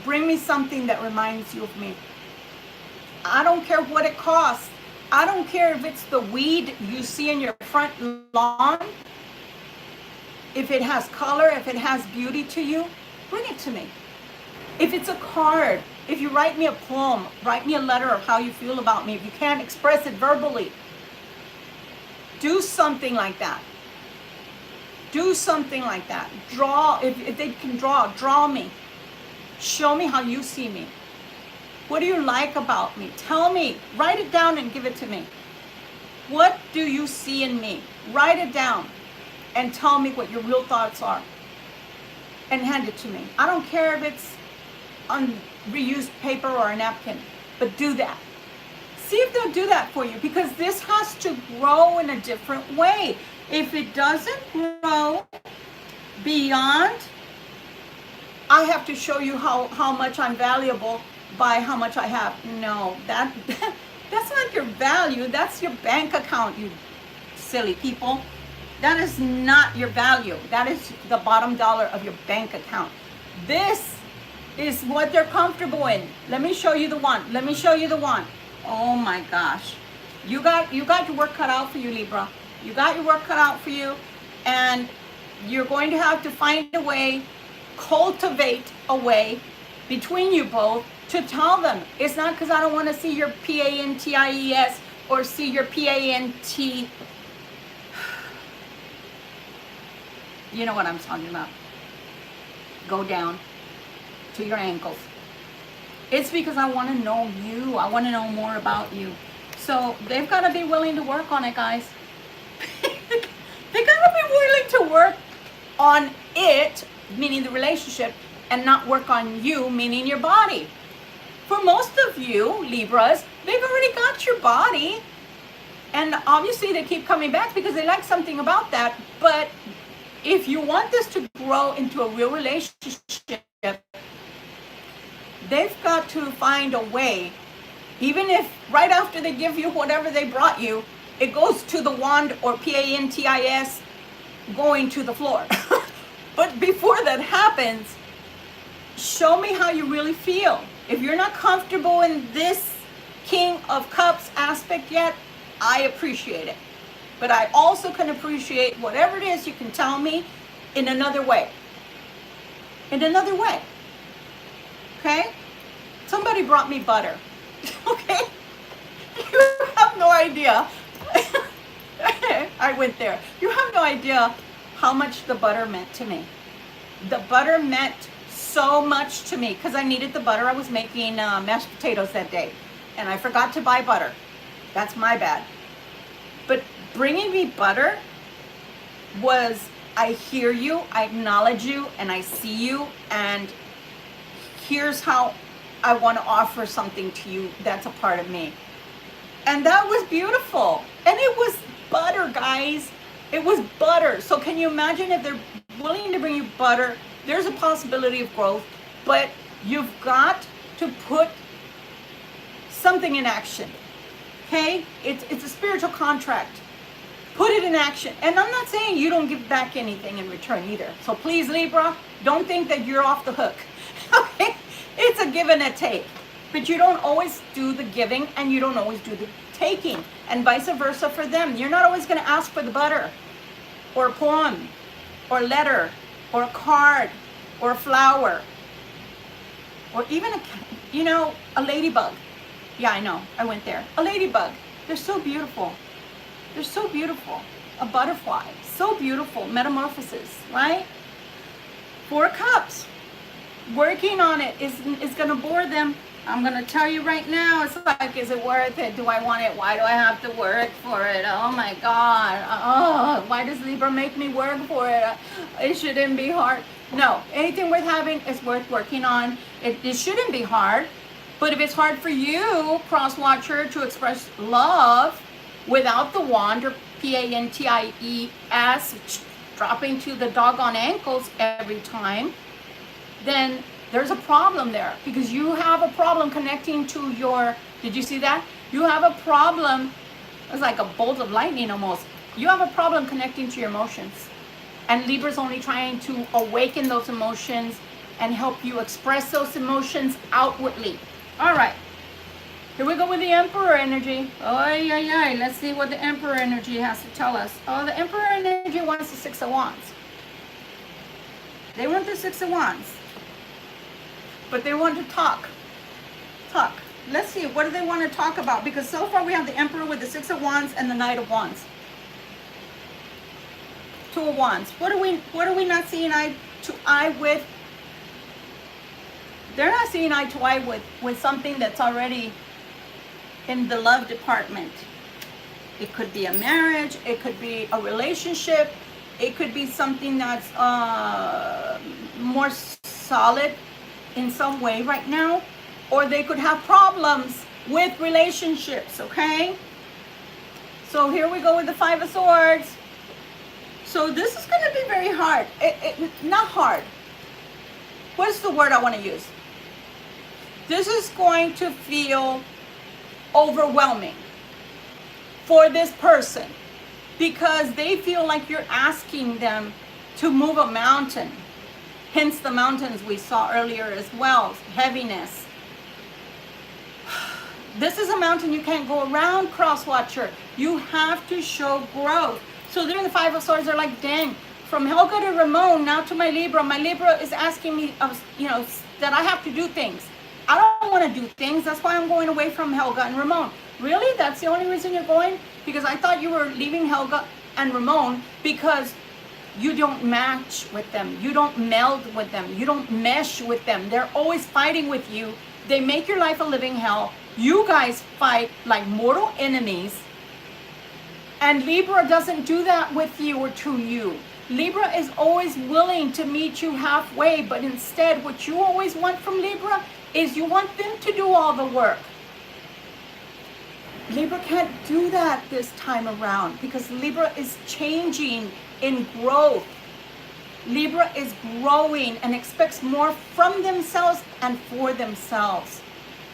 bring me something that reminds you of me. I don't care what it costs. I don't care if it's the weed you see in your front lawn. If it has color, if it has beauty to you, bring it to me. If it's a card, if you write me a poem, write me a letter of how you feel about me. If you can't express it verbally, do something like that. Do something like that. Draw, if they can draw me. Show me how you see me. What do you like about me? Tell me. Write it down and give it to me. What do you see in me? Write it down and tell me what your real thoughts are. And hand it to me. I don't care if it's on reused paper or a napkin, but do that. See if they'll do that for you, because this has to grow in a different way. If it doesn't grow beyond, I have to show you how much I'm valuable by how much I have. No, that's not your value. That's your bank account, you silly people. That is not your value. That is the bottom dollar of your bank account. This is what they're comfortable in. Let me show you the one. Let me show you the one. Oh my gosh. You got your work cut out for you, Libra. You got your work cut out for you, and you're going to have to find a way, cultivate a way between you both to tell them. It's not because I don't want to see your PANTIES or see your PANT. You know what I'm talking about. Go down to your ankles. It's because I want to know you. I want to know more about you. So they've got to be willing to work on it, guys. They got to be willing to work on it, meaning the relationship, and not work on you, meaning your body. For most of you, Libras, they've already got your body. And obviously they keep coming back because they like something about that. But if you want this to grow into a real relationship, they've got to find a way, even if right after they give you whatever they brought you, it goes to the wand or PANTIS going to the floor. But before that happens, show me how you really feel. If you're not comfortable in this King of Cups aspect yet, I appreciate it. But I also can appreciate whatever it is you can tell me in another way. In another way. Okay? somebody brought me butter. Okay? You have no idea. I went there. You have no idea how much the butter meant to me. The butter meant so much to me because I needed the butter. I was making mashed potatoes that day and I forgot to buy butter. That's my bad. But bringing me butter was, I hear you, I acknowledge you, and I see you, and here's how I want to offer something to you that's a part of me. And that was beautiful. And it was butter, guys. It was butter. So can you imagine if they're willing to bring you butter? There's a possibility of growth, but you've got to put something in action. Okay? It's a spiritual contract. Put it in action. And I'm not saying you don't give back anything in return either. So please, Libra, don't think that you're off the hook. Okay? It's a give and a take. But you don't always do the giving and you don't always do the taking. And vice versa for them. You're not always going to ask for the butter or a poem or a letter or a card or a flower or even a ladybug. Yeah, I know. I went there. A ladybug. They're so beautiful. They're so beautiful. A butterfly. So beautiful. Metamorphosis, right? 4 cups. Working on it is going to bore them. I'm going to tell you right now, it's like, is it worth it? Do I want it? Why do I have to work for it? Oh my God. Oh, why does Libra make me work for it? It shouldn't be hard. No, anything worth having is worth working on. It shouldn't be hard. But if it's hard for you, cross watcher, to express love without the wand or PANTIES dropping to the doggone ankles every time, then there's a problem there because you have a problem connecting to your, did you see that? You have a problem, it's like a bolt of lightning almost. You have a problem connecting to your emotions. And Libra's only trying to awaken those emotions and help you express those emotions outwardly. All right, here we go with the Emperor energy. Let's see what the Emperor energy has to tell us. Oh, the Emperor energy wants the 6 of Wands. They want the 6 of Wands. But they want to talk. Let's see, what do they want to talk about? Because so far we have the Emperor with the 6 of Wands and the Knight of Wands. 2 of Wands. What are we not seeing eye to eye with? They're not seeing eye to eye with something that's already in the love department. It could be a marriage, it could be a relationship, it could be something that's more solid in some way right now, or they could have problems with relationships, okay? So here we go with the 5 of Swords. So this is going to be very hard. Not hard. What's the word I want to use? This is going to feel overwhelming for this person because they feel like you're asking them to move a mountain. Hence the mountains we saw earlier as well, heaviness. This is a mountain you can't go around, cross watcher. You have to show growth. So they're in the 5 of Swords, they're like, dang, from Helga to Ramon, now to my Libra. My Libra is asking me, that I have to do things. I don't want to do things. That's why I'm going away from Helga and Ramon. Really? That's the only reason you're going? Because I thought you were leaving Helga and Ramon because you don't match with them. You don't meld with them. You don't mesh with them. They're always fighting with you. They make your life a living hell. You guys fight like mortal enemies. And Libra doesn't do that with you or to you. Libra is always willing to meet you halfway, but instead what you always want from Libra is you want them to do all the work. Libra can't do that this time around because Libra is changing in growth. Libra is growing and expects more from themselves and for themselves.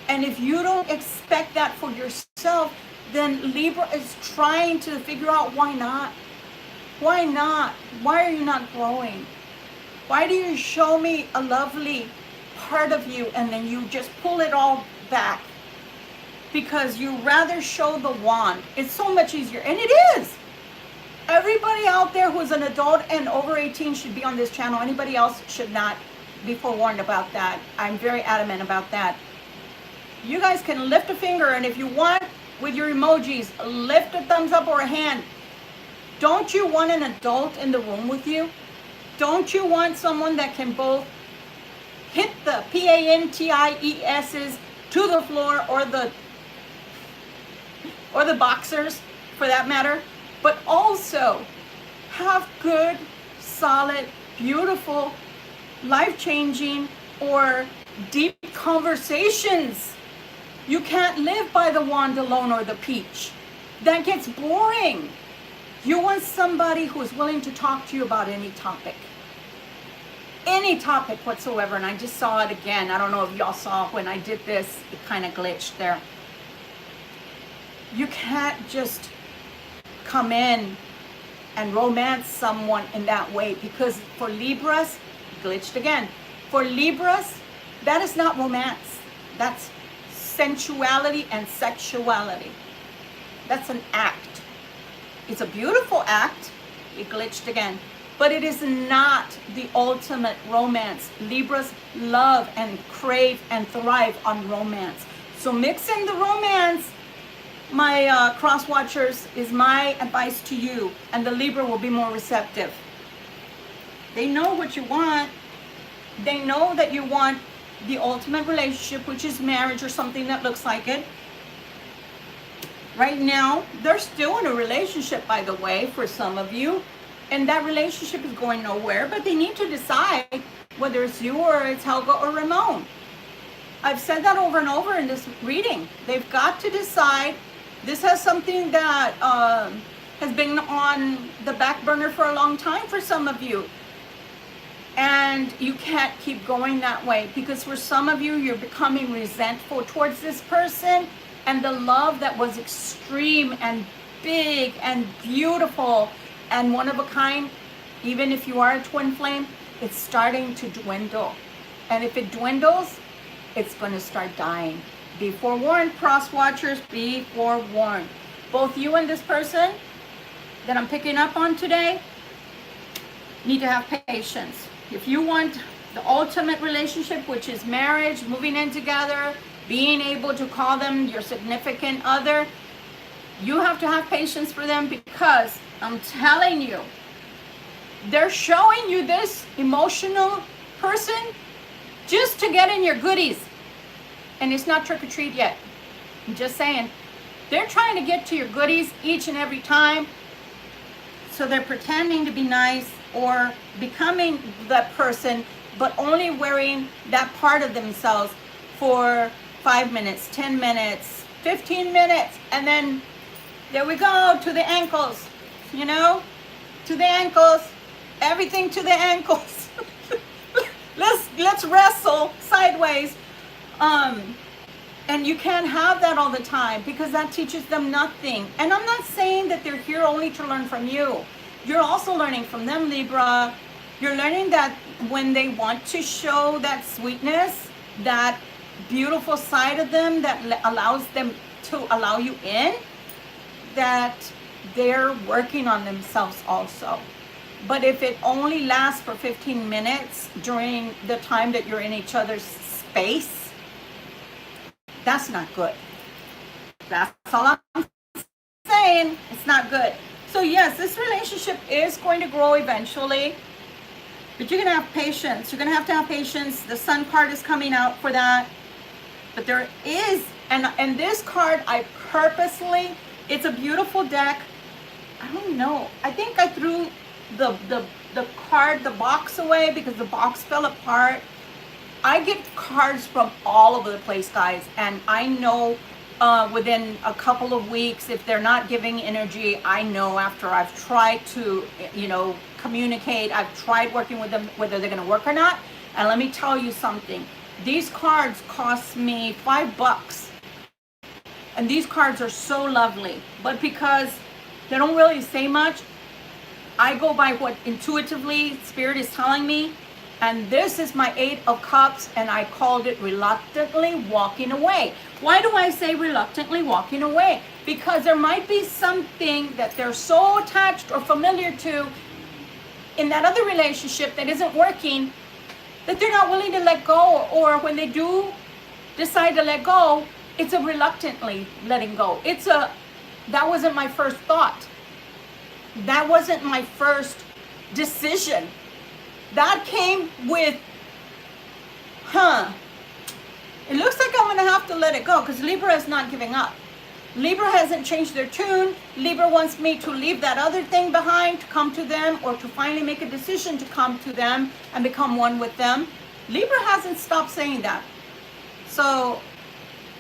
And if you don't expect that for yourself, then Libra is trying to figure out why not. Why not? Why are you not growing? Why do you show me a lovely part of you and then you just pull it all back? Because you rather show the wand. It's so much easier, and it is. Everybody out there who's an adult and over 18 should be on this channel. Anybody else should not. Be forewarned about that. I'm very adamant about that. You guys can lift a finger, and if you want, with your emojis, lift a thumbs up or a hand. Don't you want an adult in the room with you? Don't you want someone that can both hit the PANTIESs to the floor, or the boxers for that matter, but also have good, solid, beautiful, life-changing, or deep conversations? You can't live by the wand alone or the peach. That gets boring. You want somebody who is willing to talk to you about any topic whatsoever. And I just saw it again. I don't know if y'all saw when I did this, it kind of glitched there. You can't just come in and romance someone in that way, because for Libras, glitched again. For Libras, that is not romance. That's sensuality and sexuality. That's an act. It's a beautiful act. It glitched again. But it is not the ultimate romance. Libras love and crave and thrive on romance. So mix in the romance, my cross watchers, is my advice to you, and the Libra will be more receptive. They know what you want. They know that you want the ultimate relationship, which is marriage or something that looks like it. Right now, they're still in a relationship, by the way, for some of you, and that relationship is going nowhere, but they need to decide whether it's you or it's Helga or Ramon. I've said that over and over in this reading. They've got to decide. This has something that has been on the back burner for a long time for some of you. And you can't keep going that way, because for some of you, you're becoming resentful towards this person, and the love that was extreme and big and beautiful and one of a kind, even if you are a twin flame, it's starting to dwindle. And if it dwindles, it's going to start dying. Be forewarned, cross watchers, be forewarned. Both you and this person that I'm picking up on today need to have patience. If you want the ultimate relationship, which is marriage, moving in together, being able to call them your significant other, you have to have patience for them, because I'm telling you, they're showing you this emotional person just to get in your goodies. And it's not trick or treat yet. I'm just saying. They're trying to get to your goodies each and every time. So they're pretending to be nice or becoming that person, but only wearing that part of themselves for 5 minutes, 10 minutes, 15 minutes. And then there we go, to the ankles, you know, to the ankles, everything to the ankles. let's wrestle sideways. And you can't have that all the time, because that teaches them nothing. And I'm not saying that they're here only to learn from you. You're also learning from them, Libra. You're learning that when they want to show that sweetness, that beautiful side of them that allows them to allow you in, that they're working on themselves also. But if it only lasts for 15 minutes during the time that you're in each other's space, that's not good. That's all I'm saying. It's not good. So yes, this relationship is going to grow eventually, but you're going to have patience. You're going to have patience. The Sun card is coming out for that. But there is, and this card, I purposely, it's a beautiful deck. I don't know. I think I threw the card, the box away, because the box fell apart. I get cards from all over the place, guys, and I know within a couple of weeks, if they're not giving energy, I know after I've tried to, communicate, I've tried working with them, whether they're going to work or not. And let me tell you something. These cards cost me $5. And these cards are so lovely. But because they don't really say much, I go by what intuitively Spirit is telling me. And this is my 8 of Cups, and I called it reluctantly walking away. Why do I say reluctantly walking away? Because there might be something that they're so attached or familiar to in that other relationship that isn't working, that they're not willing to let go. Or when they do decide to let go, it's a reluctantly letting go. That wasn't my first thought. That wasn't my first decision. That came with, it looks like I'm gonna have to let it go, because Libra is not giving up. Libra hasn't changed their tune. Libra wants me to leave that other thing behind, to come to them, or to finally make a decision to come to them and become one with them. Libra hasn't stopped saying that. So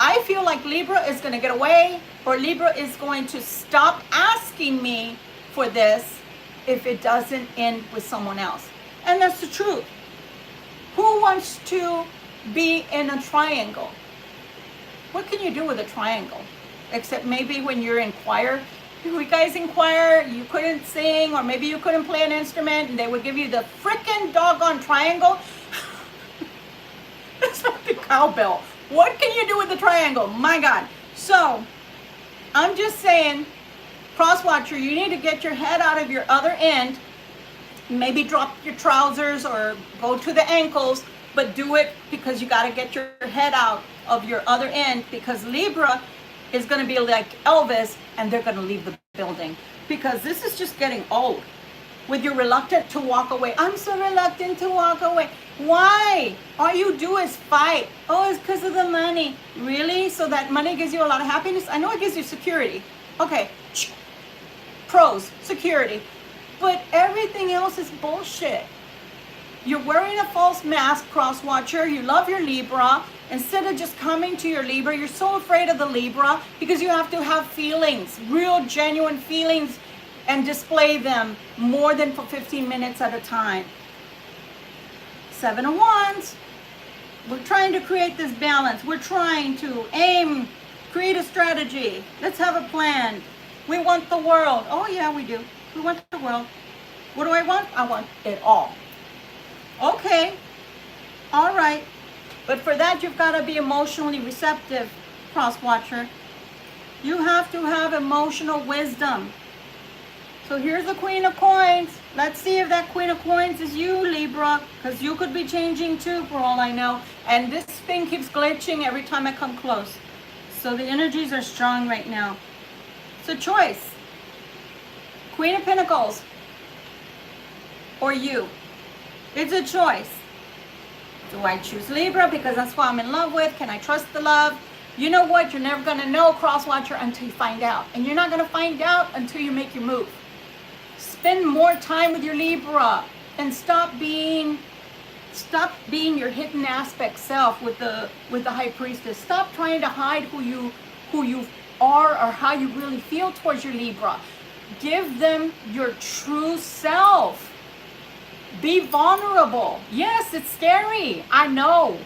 I feel like Libra is going to get away, or Libra is going to stop asking me for this if it doesn't end with someone else. And that's the truth. Who wants to be in a triangle? What can you do with a triangle? Except maybe when you're in choir. You guys in choir, you couldn't sing, or maybe you couldn't play an instrument, and they would give you the frickin' doggone triangle. It's like the cowbell. What can you do with the triangle? My God. So, I'm just saying, cross-watcher, you need to get your head out of your other end. Maybe drop your trousers or go to the ankles, but do it because you got to get your head out of your other end, because Libra is going to be like Elvis, and they're going to leave the building, because this is just getting old. With your reluctant to walk away. I'm so reluctant to walk away. Why? All you do is fight. Oh, it's because of the money. Really? So that money gives you a lot of happiness? I know it gives you security. Okay. Pros, security. But everything else is bullshit. You're wearing a false mask, cross-watcher. You love your Libra. Instead of just coming to your Libra, you're so afraid of the Libra because you have to have feelings, real genuine feelings, and display them more than for 15 minutes at a time. 7 of Wands. We're trying to create this balance. We're trying to create a strategy. Let's have a plan. We want the world. Oh yeah, we do. We want the world. What do I want? I want it all. Okay. All right. But for that, you've got to be emotionally receptive, cross-watcher. You have to have emotional wisdom. So here's the Queen of Coins. Let's see if that Queen of Coins is you, Libra, because you could be changing too, for all I know. And this thing keeps glitching every time I come close. So the energies are strong right now. It's a choice. Queen of Pentacles or you. It's a choice. Do I choose Libra because that's who I'm in love with? Can I trust the love? You know what? You're never going to know, cross-watcher, until you find out. And you're not going to find out until you make your move. Spend more time with your Libra and stop being your hidden aspect self with the High Priestess. Stop trying to hide who you are or how you really feel towards your Libra. Give them your true self. Be vulnerable. Yes, it's scary. I know.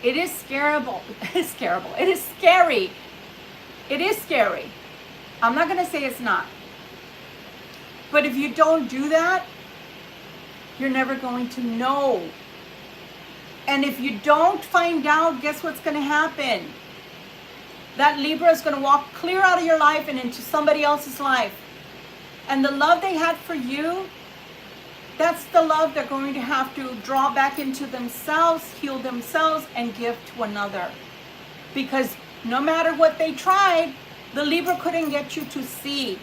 It is scarable. It's scarable. It is scary. It is scary. I'm not going to say it's not. But if you don't do that, you're never going to know. And if you don't find out, guess what's going to happen? That Libra is going to walk clear out of your life and into somebody else's life. And the love they had for you, that's the love they're going to have to draw back into themselves, heal themselves, and give to another. Because no matter what they tried, the Libra couldn't get you to see.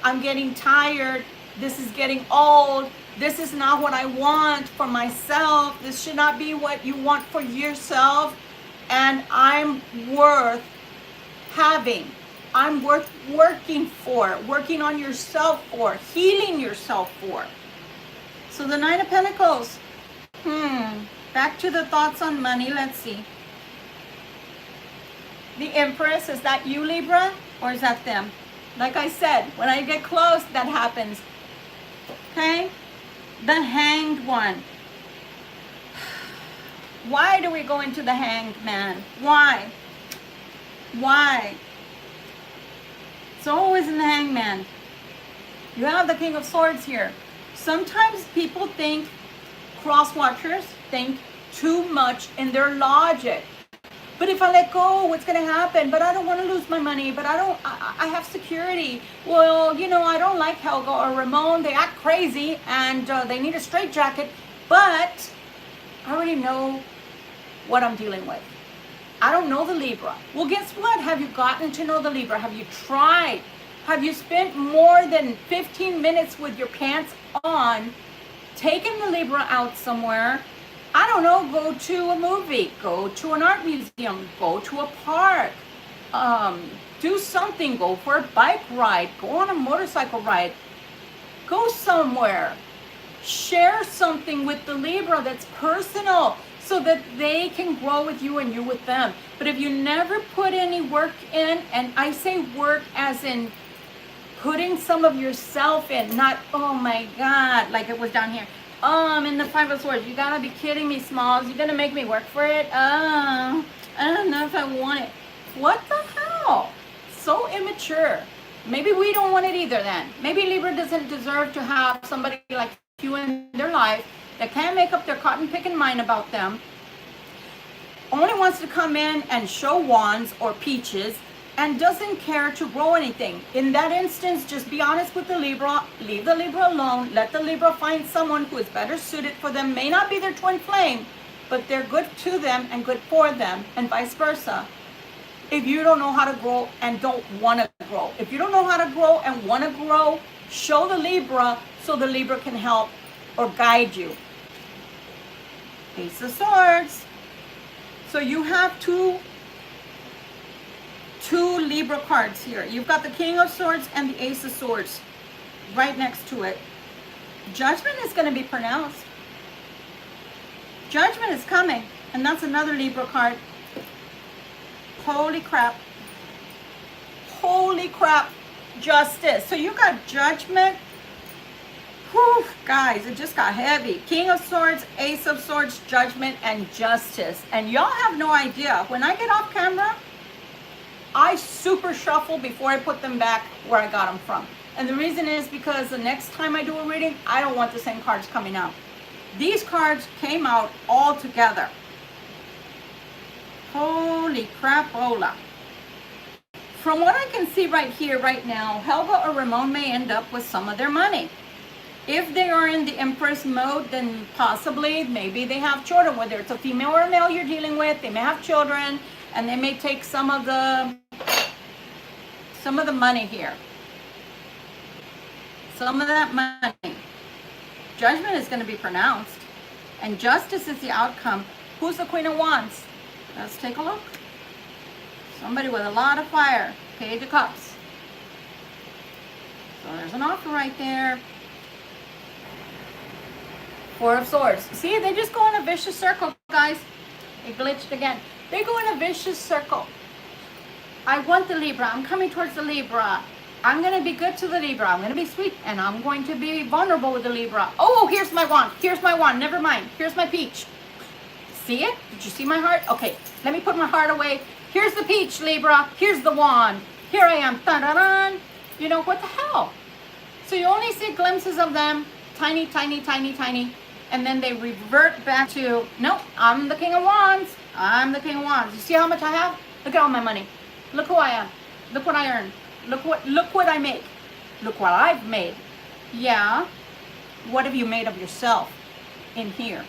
I'm getting tired. This is getting old. This is not what I want for myself. This should not be what you want for yourself. And I'm worth having. I'm worth working for, working on yourself for, healing yourself for. So the Nine of Pentacles. Back to the thoughts on money. Let's see. The Empress, is that you, Libra? Or is that them? Like I said, when I get close, that happens. Okay? The Hanged One. Why do we go into the Hanged Man? Why? Why? It's always in the Hangman. You have the King of Swords here. Sometimes people think, cross-watchers think too much in their logic. But if I let go, what's going to happen? But I don't want to lose my money. But I have security. Well, you know, I don't like Helga or Ramon. They act crazy and they need a straitjacket. But I already know what I'm dealing with. I don't know the Libra. Well, guess what? Have you gotten to know the Libra? Have you tried? Have you spent more than 15 minutes with your pants on, taking the Libra out somewhere? I don't know, go to a movie, go to an art museum, go to a park, do something, go for a bike ride, go on a motorcycle ride, go somewhere. Share something with the Libra that's personal so that they can grow with you and you with them. But if you never put any work in, and I say work as in putting some of yourself in, not, oh my God, like it was down here. I'm in the Five of Swords. You gotta be kidding me, Smalls. You're gonna make me work for it? I don't know if I want it. What the hell? So immature. Maybe we don't want it either then. Maybe Libra doesn't deserve to have somebody like you in their life that can't make up their cotton picking mind about them, only wants to come in and show wands or peaches, and doesn't care to grow anything. In that instance, just be honest with the Libra, leave the Libra alone, let the Libra find someone who is better suited for them. May not be their twin flame, but they're good to them and good for them, and vice versa. If you don't know how to grow and don't want to grow, if you don't know how to grow and want to grow, show the Libra so the Libra can help or guide you. Ace of Swords. So you have two Libra cards here. You've got the King of Swords and the Ace of Swords right next to it. Judgment is going to be pronounced. Judgment is coming, and that's another Libra card. Holy crap. Holy crap. Justice. So you got Judgment. Whew, guys, it just got heavy. King of Swords, Ace of Swords, Judgment, and Justice. And y'all have no idea. When I get off camera, I super shuffle before I put them back where I got them from. And the reason is because the next time I do a reading, I don't want the same cards coming out. These cards came out all together. Holy crapola. From what I can see right here, right now, Helga or Ramon may end up with some of their money. If they are in the Empress mode, then possibly, maybe they have children, whether it's a female or a male you're dealing with, they may have children, and they may take some of the money here. Some of that money. Judgment is going to be pronounced, and Justice is the outcome. Who's the Queen of Wands? Let's take a look. Somebody with a lot of fire. Page of Cups. So there's an offer right there. Four of Swords. See, they just go in a vicious circle, guys. It glitched again. They go in a vicious circle. I want the Libra. I'm coming towards the Libra. I'm going to be good to the Libra. I'm going to be sweet. And I'm going to be vulnerable with the Libra. Oh, here's my wand. Here's my wand. Never mind. Here's my peach. See it? Did you see my heart? Okay, let me put my heart away. Here's the peach, Libra. Here's the wand. Here I am. Dun-dun-dun. You know, what the hell? So you only see glimpses of them. Tiny, tiny, tiny, tiny. And then they revert back to, no, I'm the King of Wands. I'm the King of Wands. You see how much I have? Look at all my money. Look who I am. Look what I earn. Look what I make. Look what I've made. Yeah. What have you made of yourself in here?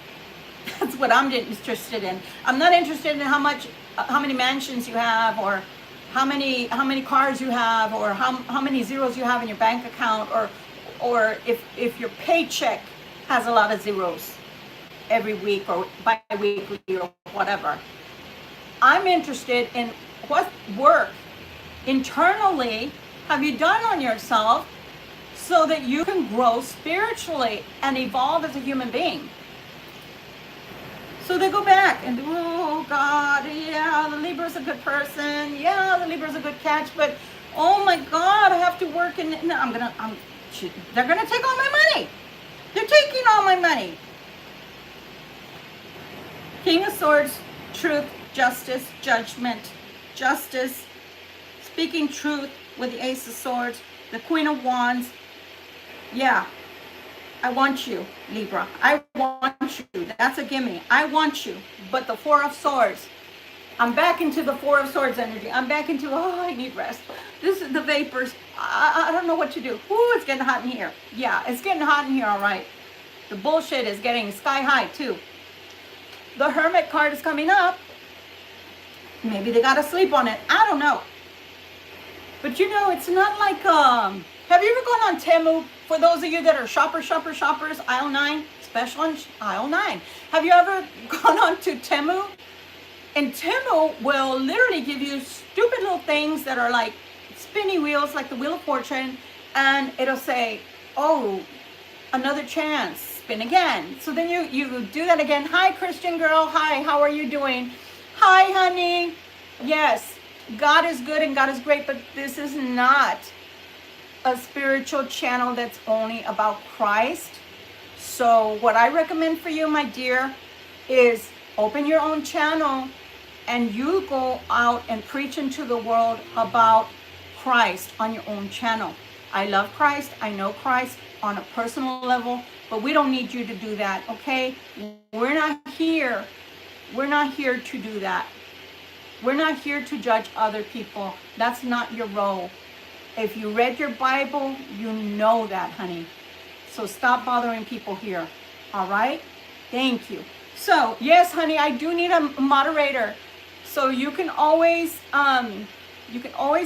That's what I'm interested in. I'm not interested in how many mansions you have, or how many cars you have, or how many zeros you have in your bank account, or if your paycheck has a lot of zeros every week or bi-weekly or whatever. I'm interested in what work internally have you done on yourself so that you can grow spiritually and evolve as a human being. So they go back and, oh God, yeah, the Libra's a good person. Yeah, the Libra's a good catch, but oh my God, I have to work and no, they're gonna take all my money. They're taking all my money. King of Swords, truth, justice, judgment, justice, speaking truth with the Ace of Swords, the Queen of Wands. Yeah, I want you, Libra. I want you. That's a gimme. I want you. But the Four of Swords, I'm back into the Four of Swords energy. I'm back into, oh, I need rest. This is the vapors. I don't know what to do. Ooh, it's getting hot in here. Yeah, it's getting hot in here, all right. The bullshit is getting sky high, too. The Hermit card is coming up. Maybe they got to sleep on it. I don't know. But you know, it's not like, have you ever gone on Temu? For those of you that are shoppers, aisle 9, special on aisle 9. Have you ever gone on to Temu? And Temu will literally give you stupid little things that are like spinny wheels, like the Wheel of Fortune. And it'll say, oh, another chance, spin again. So then you do that again. Hi, Christian girl. Hi, how are you doing? Hi, honey. Yes, God is good and God is great, but this is not a spiritual channel that's only about Christ. So what I recommend for you, my dear, is open your own channel and you go out and preach into the world about Christ on your own channel. I love Christ. I know Christ on a personal level, but we don't need you to do that, okay? We're not here. We're not here to do that. We're not here to judge other people. That's not your role. If you read your Bible, you know that, honey. So stop bothering people here, all right? Thank you. So, yes, honey, I do need a moderator. So you can always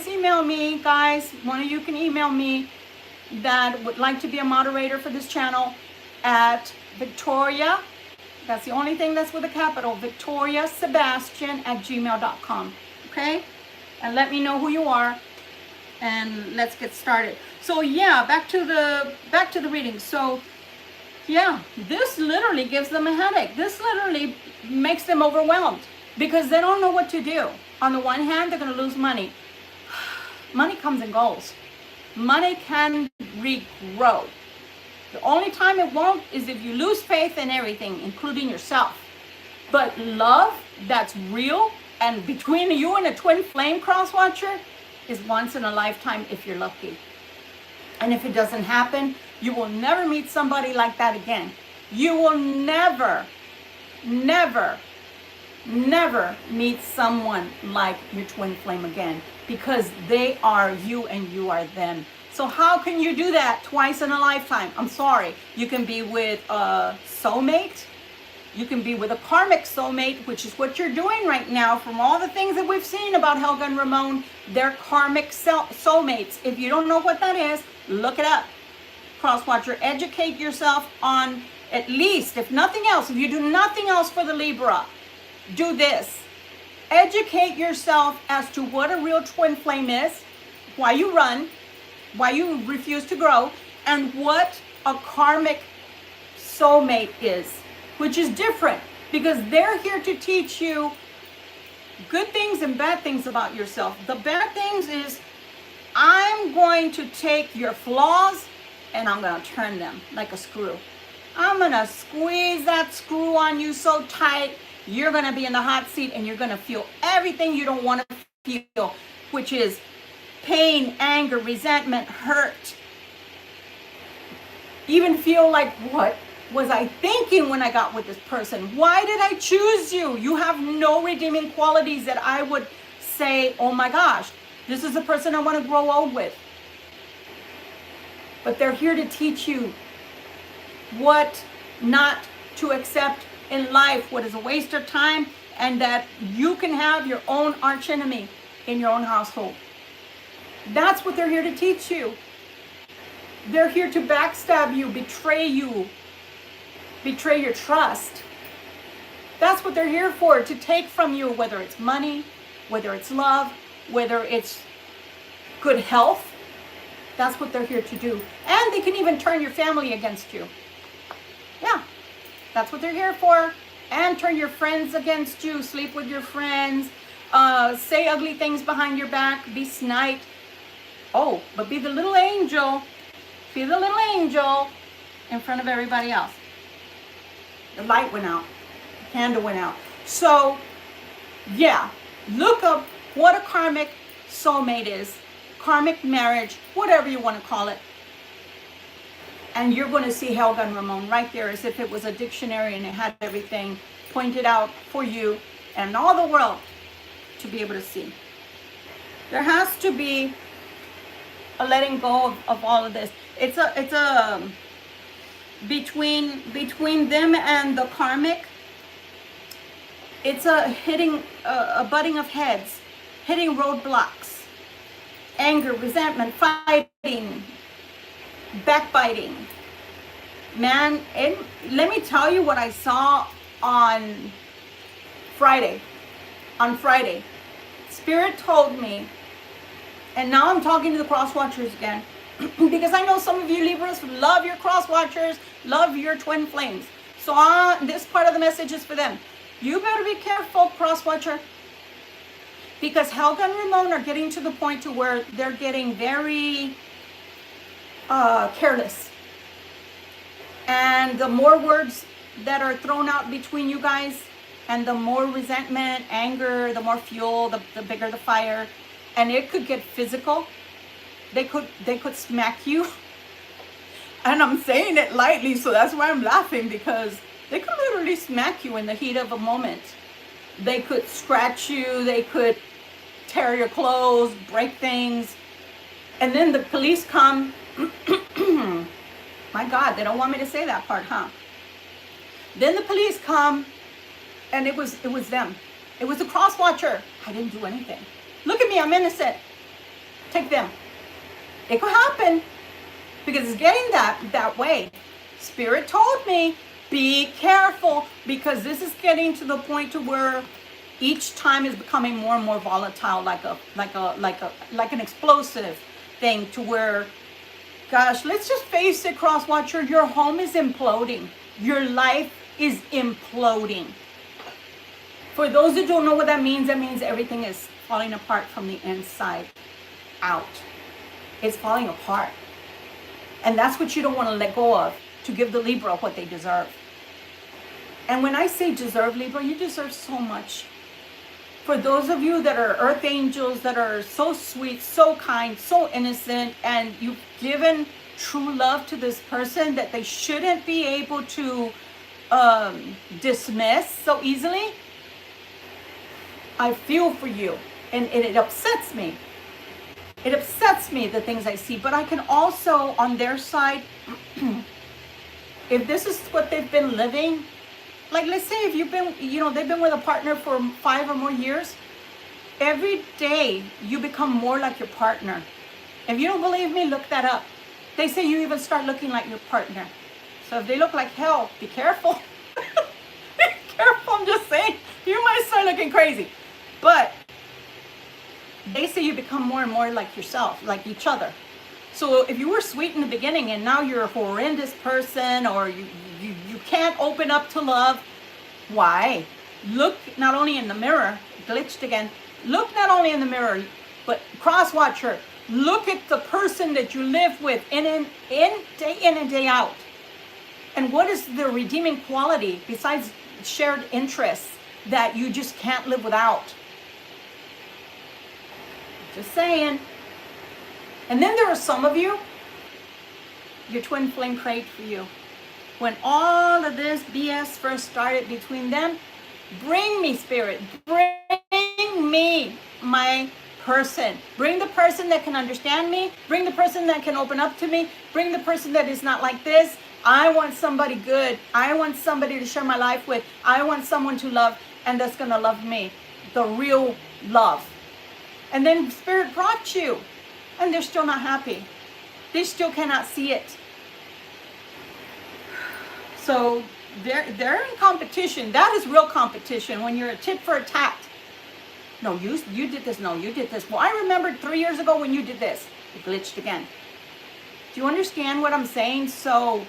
email me, guys. One of you can email me that would like to be a moderator for this channel at Victoria. That's the only thing that's with a capital, victoriasebastian@gmail.com. Okay? And let me know who you are. And let's get started. So yeah, back to the reading. So yeah, this literally gives them a headache. This literally makes them overwhelmed because they don't know what to do. On the one hand, they're going to lose money. Money comes and goes. Money can regrow. The only time it won't is if you lose faith in everything, including yourself. But love that's real and between you and a twin flame cross watcher is once in a lifetime if you're lucky. And if it doesn't happen, you will never meet somebody like that again. You will never, never, never meet someone like your twin flame again because they are you and you are them. So how can you do that twice in a lifetime? I'm sorry. You can be with a soulmate. You can be with a karmic soulmate, which is what you're doing right now. From all the things that we've seen about Helga and Ramon, they're karmic soulmates. If you don't know what that is, look it up. Crosswatcher, educate yourself on at least, if nothing else, if you do nothing else for the Libra, do this. Educate yourself as to what a real twin flame is, why you run, why you refuse to grow, and what a karmic soulmate is, which is different because they're here to teach you good things and bad things about yourself. The bad things is I'm going to take your flaws and I'm going to turn them like a screw. I'm going to squeeze that screw on you so tight, you're going to be in the hot seat and you're going to feel everything you don't want to feel, which is pain, anger, resentment, hurt. Even feel like, what was I thinking when I got with this person? Why did I choose you? You have no redeeming qualities that I would say, oh my gosh, this is the person I want to grow old with. But they're here to teach you what not to accept in life, what is a waste of time, and that you can have your own archenemy in your own household. That's what they're here to teach you. They're here to backstab you, betray your trust. That's what they're here for, to take from you, whether it's money, whether it's love, whether it's good health. That's what they're here to do. And they can even turn your family against you. Yeah, that's what they're here for. And turn your friends against you, sleep with your friends, say ugly things behind your back, be snide. Oh, but be the little angel. Be the little angel in front of everybody else. The light went out. The candle went out. So, yeah, look up what a karmic soulmate is. Karmic marriage, whatever you want to call it. And you're going to see Helga and Ramon right there as if it was a dictionary and it had everything pointed out for you and all the world to be able to see. There has to be a letting go of all of this. It's a between them and the karmic. It's a hitting, a butting of heads, hitting roadblocks, anger, resentment, fighting, backbiting. Man, let me tell you what I saw on Friday. On Friday, Spirit told me, and now I'm talking to the cross watchers again, because I know some of you Libras love your cross watchers, love your twin flames. So this part of the message is for them. You better be careful, cross watcher, because Helga and Ramon are getting to the point to where they're getting very careless. And the more words that are thrown out between you guys, and the more resentment, anger, the more fuel, the bigger the fire. And it could get physical. They could smack you. And I'm saying it lightly, so that's why I'm laughing, because they could literally smack you in the heat of a moment. They could scratch you, they could tear your clothes, break things. And then the police come. My God, they don't want me to say that part, huh? Then the police come, and it was them. It was the cross watcher. I didn't do anything. Look at me, I'm innocent. Take them. It could happen, because it's getting that way. Spirit told me, be careful, because this is getting to the point to where each time is becoming more and more volatile, like an explosive thing, to where, gosh, let's just face it, cross watcher, your home is imploding. Your life is imploding. For those who don't know what that means everything is falling apart from the inside out. It's falling apart. And that's what you don't want to let go of, to give the Libra what they deserve. And when I say deserve, Libra, you deserve so much. For those of you that are earth angels, that are so sweet, so kind, so innocent, and you've given true love to this person that they shouldn't be able to dismiss so easily, I feel for you. And it upsets me. It upsets me, the things I see. But I can also, on their side, if this is what they've been living, like let's say if you've been, they've been with a partner for 5 or more years, every day you become more like your partner. If you don't believe me, look that up. They say you even start looking like your partner. So if they look like hell, be careful. Be careful, I'm just saying. You might start looking crazy. But they say you become more and more like yourself, like each other. So if you were sweet in the beginning and now you're a horrendous person, or you can't open up to love, why? Look not only in the mirror, glitched again, look not only in the mirror, but cross watcher, look at the person that you live with day in and day out. And what is the redeeming quality besides shared interests that you just can't live without? Just saying. And then there are some of you, your twin flame prayed for you. When all of this BS first started between them, bring me, Spirit, bring me my person. Bring the person that can understand me. Bring the person that can open up to me. Bring the person that is not like this. I want somebody good. I want somebody to share my life with. I want someone to love, and that's going to love me. The real love. And then Spirit brought you, and they're still not happy. They still cannot see it. So they're in competition. That is real competition, when you're a tit for a tat. No, you did this. No, you did this. Well, I remembered 3 years ago when you did this. It glitched again. Do you understand what I'm saying? So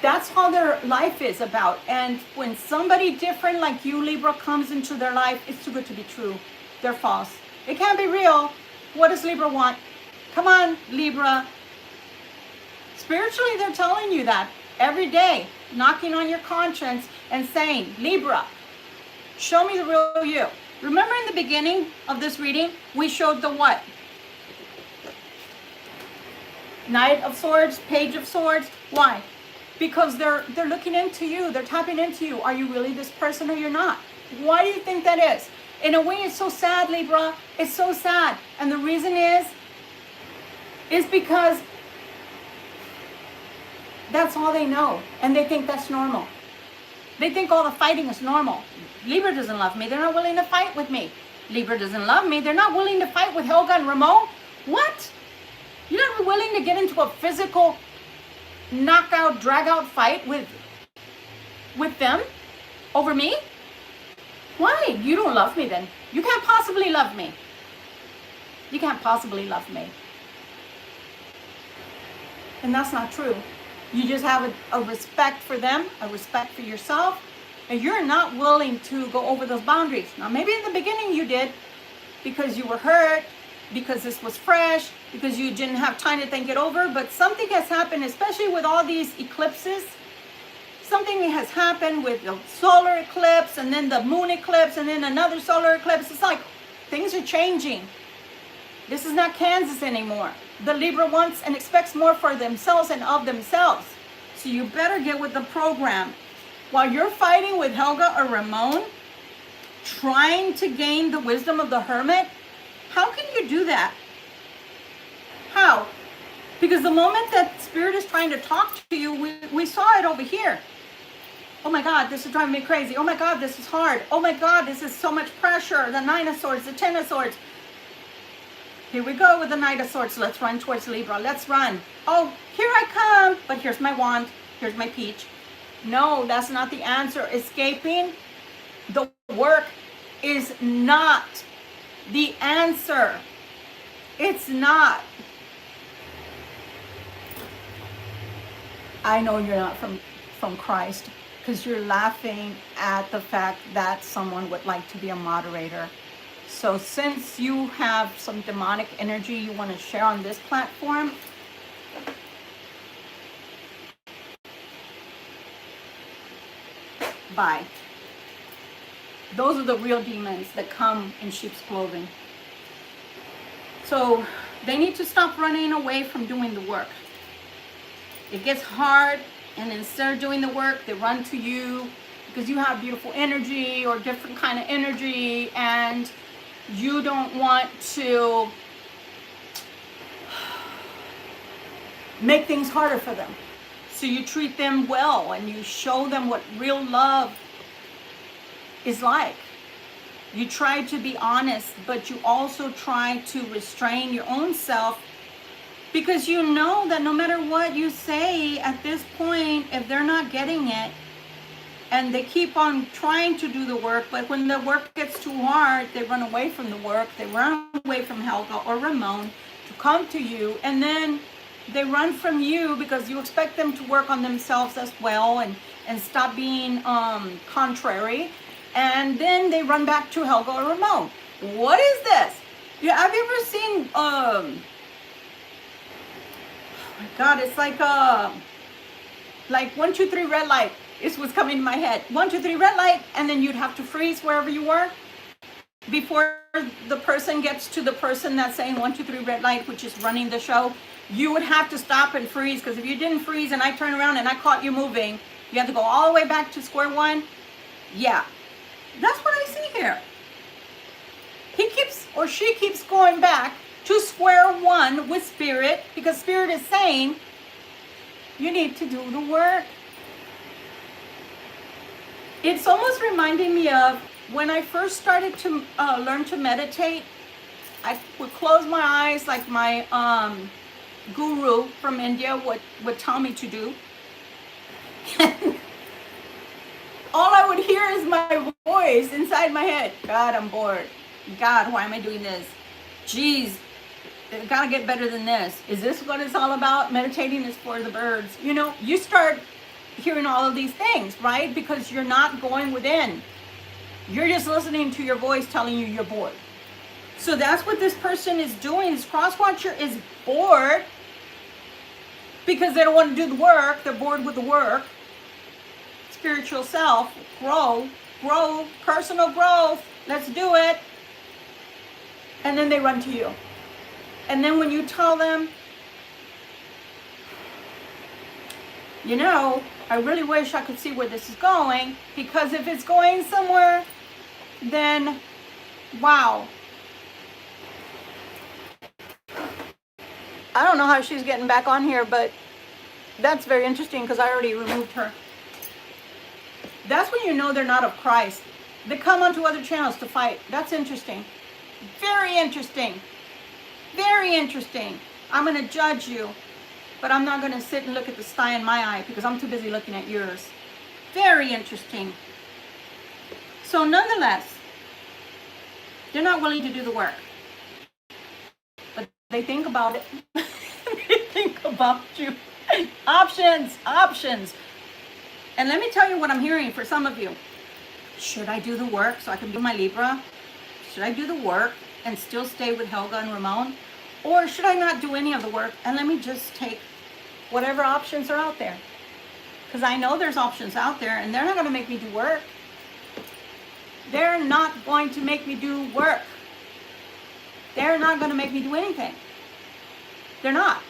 that's how their life is about. And when somebody different like you, Libra, comes into their life, it's too good to be true. They're false. It can't be real. What does Libra want? Come on, Libra. Spiritually, they're telling you that every day, knocking on your conscience and saying, Libra, show me the real you. Remember in the beginning of this reading, we showed the what? Knight of Swords, Page of Swords. Why? Because they're looking into you. They're tapping into you. Are you really this person or you're not? Why do you think that is? In a way, it's so sad, Libra. It's so sad. And the reason is because that's all they know. And they think that's normal. They think all the fighting is normal. Libra doesn't love me. They're not willing to fight with me. Libra doesn't love me. They're not willing to fight with Helga and Ramon. What? You're not willing to get into a physical knockout, drag-out fight with them over me? Why? You don't love me then. You can't possibly love me. You can't possibly love me. And that's not true. You just have a respect for them, a respect for yourself, and you're not willing to go over those boundaries. Now, maybe in the beginning you did because you were hurt, because this was fresh, because you didn't have time to think it over, but something has happened, especially with all these eclipses. Something has happened with the solar eclipse, and then the moon eclipse, and then another solar eclipse. It's like things are changing. This is not Kansas anymore. The Libra wants and expects more for themselves and of themselves. So you better get with the program. While you're fighting with Helga or Ramon, trying to gain the wisdom of the hermit, how can you do that? How? Because the moment that Spirit is trying to talk to you, we saw it over here. Oh my God, this is driving me crazy. Oh my God, this is hard. Oh my God, this is so much pressure. The Nine of Swords, the Ten of Swords. Here we go with the Knight of Swords. Let's run towards Libra. Let's run. Oh, here I come. But here's my wand. Here's my peach. No, that's not the answer. Escaping the work is not the answer. It's not. I know you're not from Christ because you're laughing at the fact that someone would like to be a moderator. So since you have some demonic energy you want to share on this platform, bye. Those are the real demons that come in sheep's clothing. So they need to stop running away from doing the work. It gets hard, and instead of doing the work, they run to you because you have beautiful energy or different kind of energy, and you don't want to make things harder for them. So you treat them well and you show them what real love is like. You try to be honest, but you also try to restrain your own self, because you know that no matter what you say at this point, if they're not getting it, and they keep on trying to do the work, but when the work gets too hard, they run away from the work. They run away from Helga or Ramon to come to you, and then they run from you because you expect them to work on themselves as well and stop being contrary, and then they run back to Helga or Ramon. What is this? Yeah, have you ever seen, oh my God, it's like 1, 2, 3 red light. This was coming to my head. 1, 2, 3 red light, and then you'd have to freeze wherever you were before the person gets to the person that's saying 1, 2, 3 red light, which is running the show. You would have to stop and freeze, because if you didn't freeze and I turned around and I caught you moving, you have to go all the way back to square one. Yeah, that's what I see here. He keeps, or she keeps going back to square one with Spirit, because Spirit is saying you need to do the work. It's almost reminding me of when I first started to learn to meditate. I would close my eyes like my guru from India would tell me to do. All I would hear is my voice inside my head. God, I'm bored. God, why am I doing this? Jeez, I gotta get better than this. Is this what it's all about? Meditating is for the birds. You know, you start hearing all of these things, right? Because you're not going within. You're just listening to your voice telling you you're bored. So that's what this person is doing. This cross-watcher is bored because they don't want to do the work. They're bored with the work. Spiritual self, grow, personal growth. Let's do it. And then they run to you. And then when you tell them, you know, I really wish I could see where this is going, because if it's going somewhere, then wow. I don't know how she's getting back on here, but that's very interesting because I already removed her. That's when you know they're not of Christ. They come onto other channels to fight. That's interesting. Very interesting. Very interesting. I'm going to judge you, but I'm not going to sit and look at the sty in my eye because I'm too busy looking at yours. Very interesting. So nonetheless, they're not willing to do the work. But they think about it. They think about you. Options, options. And let me tell you what I'm hearing for some of you. Should I do the work so I can be my Libra? Should I do the work and still stay with Helga and Ramon? Or should I not do any of the work and let me just take whatever options are out there? Because I know there's options out there and they're not going to make me do work. They're not going to make me do work. They're not going to make me do anything. They're not.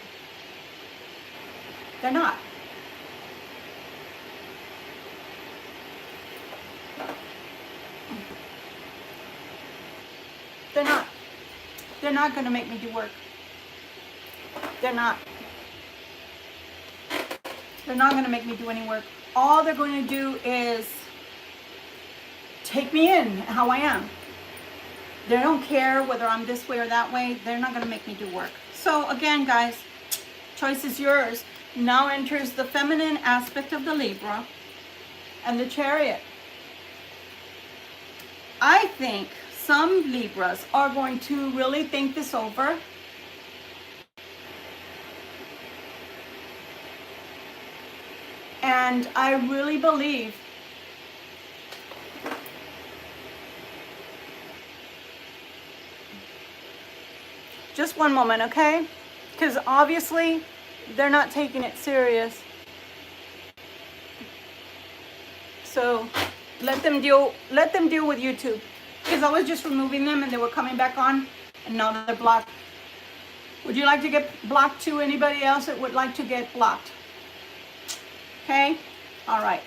They're not. They're not. They're not going to make me do work. They're not. They're not going to make me do any work. All they're going to do is take me in how I am. They don't care whether I'm this way or that way. They're not going to make me do work. So again, guys, choice is yours. Now enters the feminine aspect of the Libra and the Chariot. I think some Libras are going to really think this over. And I really believe just one moment, okay? Because obviously they're not taking it serious. So let them deal with YouTube. Because I was just removing them and they were coming back on and now they're blocked. Would you like to get blocked too? Anybody else that would like to get blocked? Okay? All right.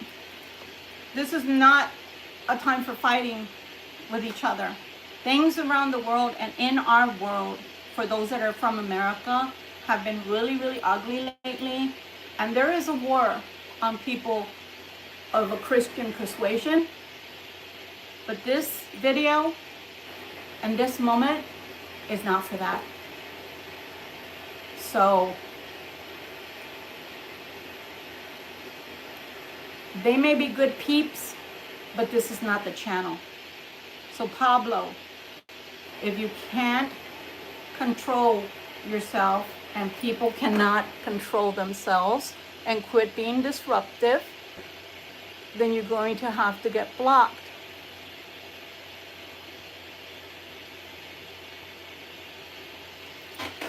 This is not a time for fighting with each other. Things around the world and in our world, for those that are from America, have been really, really ugly lately. And there is a war on people of a Christian persuasion. But this video and this moment is not for that. So they may be good peeps, but this is not the channel. So Pablo, if you can't control yourself and people cannot control themselves and quit being disruptive, then you're going to have to get blocked.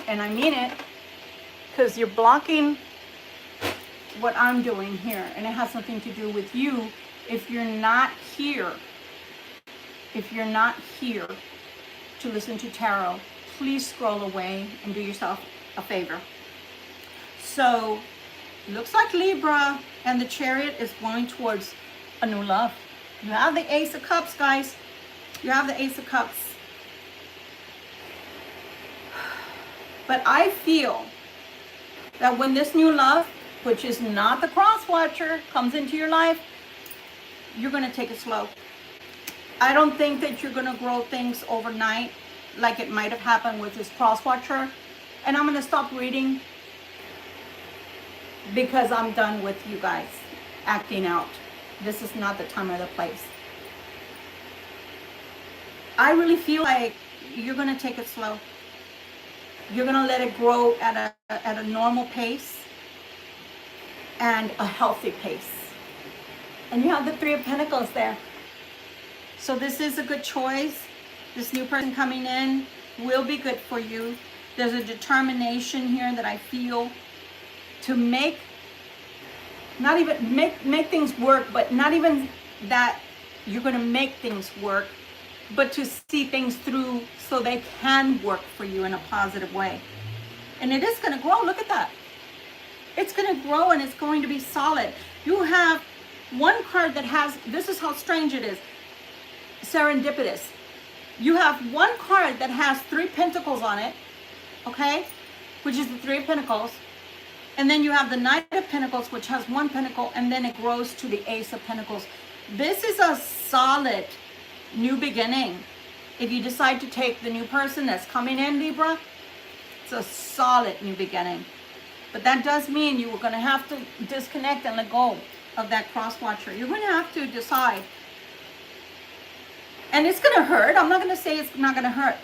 And I mean it, because you're blocking what I'm doing here, and it has nothing to do with you. If you're not here to listen to tarot, please scroll away and do yourself a favor. So looks like Libra and the Chariot is going towards a new love. You have the Ace of Cups, guys. You have the Ace of Cups. But I feel that when this new love, which is not the cross watcher, comes into your life, you're going to take it slow. I don't think that you're going to grow things overnight like it might have happened with this cross watcher. And I'm going to stop reading because I'm done with you guys acting out. This is not the time or the place. I really feel like you're going to take it slow. You're going to let it grow at a normal pace and a healthy pace. And you have the Three of Pentacles there. So this is a good choice. This new person coming in will be good for you. There's a determination here that I feel to make, not even make things work, but not even that you're going to make things work, but to see things through so they can work for you in a positive way. And it is going to grow. Look at that. It's going to grow and it's going to be solid. You have one card that has, this is how strange it is, serendipitous. You have one card that has 3 pentacles on it, okay, which is the Three of Pentacles. And then you have the Knight of Pentacles, which has 1 pentacle, and then it grows to the Ace of Pentacles. This is a solid new beginning. If you decide to take the new person that's coming in, Libra, it's a solid new beginning. But that does mean you are going to have to disconnect and let go of that cross watcher. You're going to have to decide. And it's going to hurt. I'm not going to say it's not going to hurt.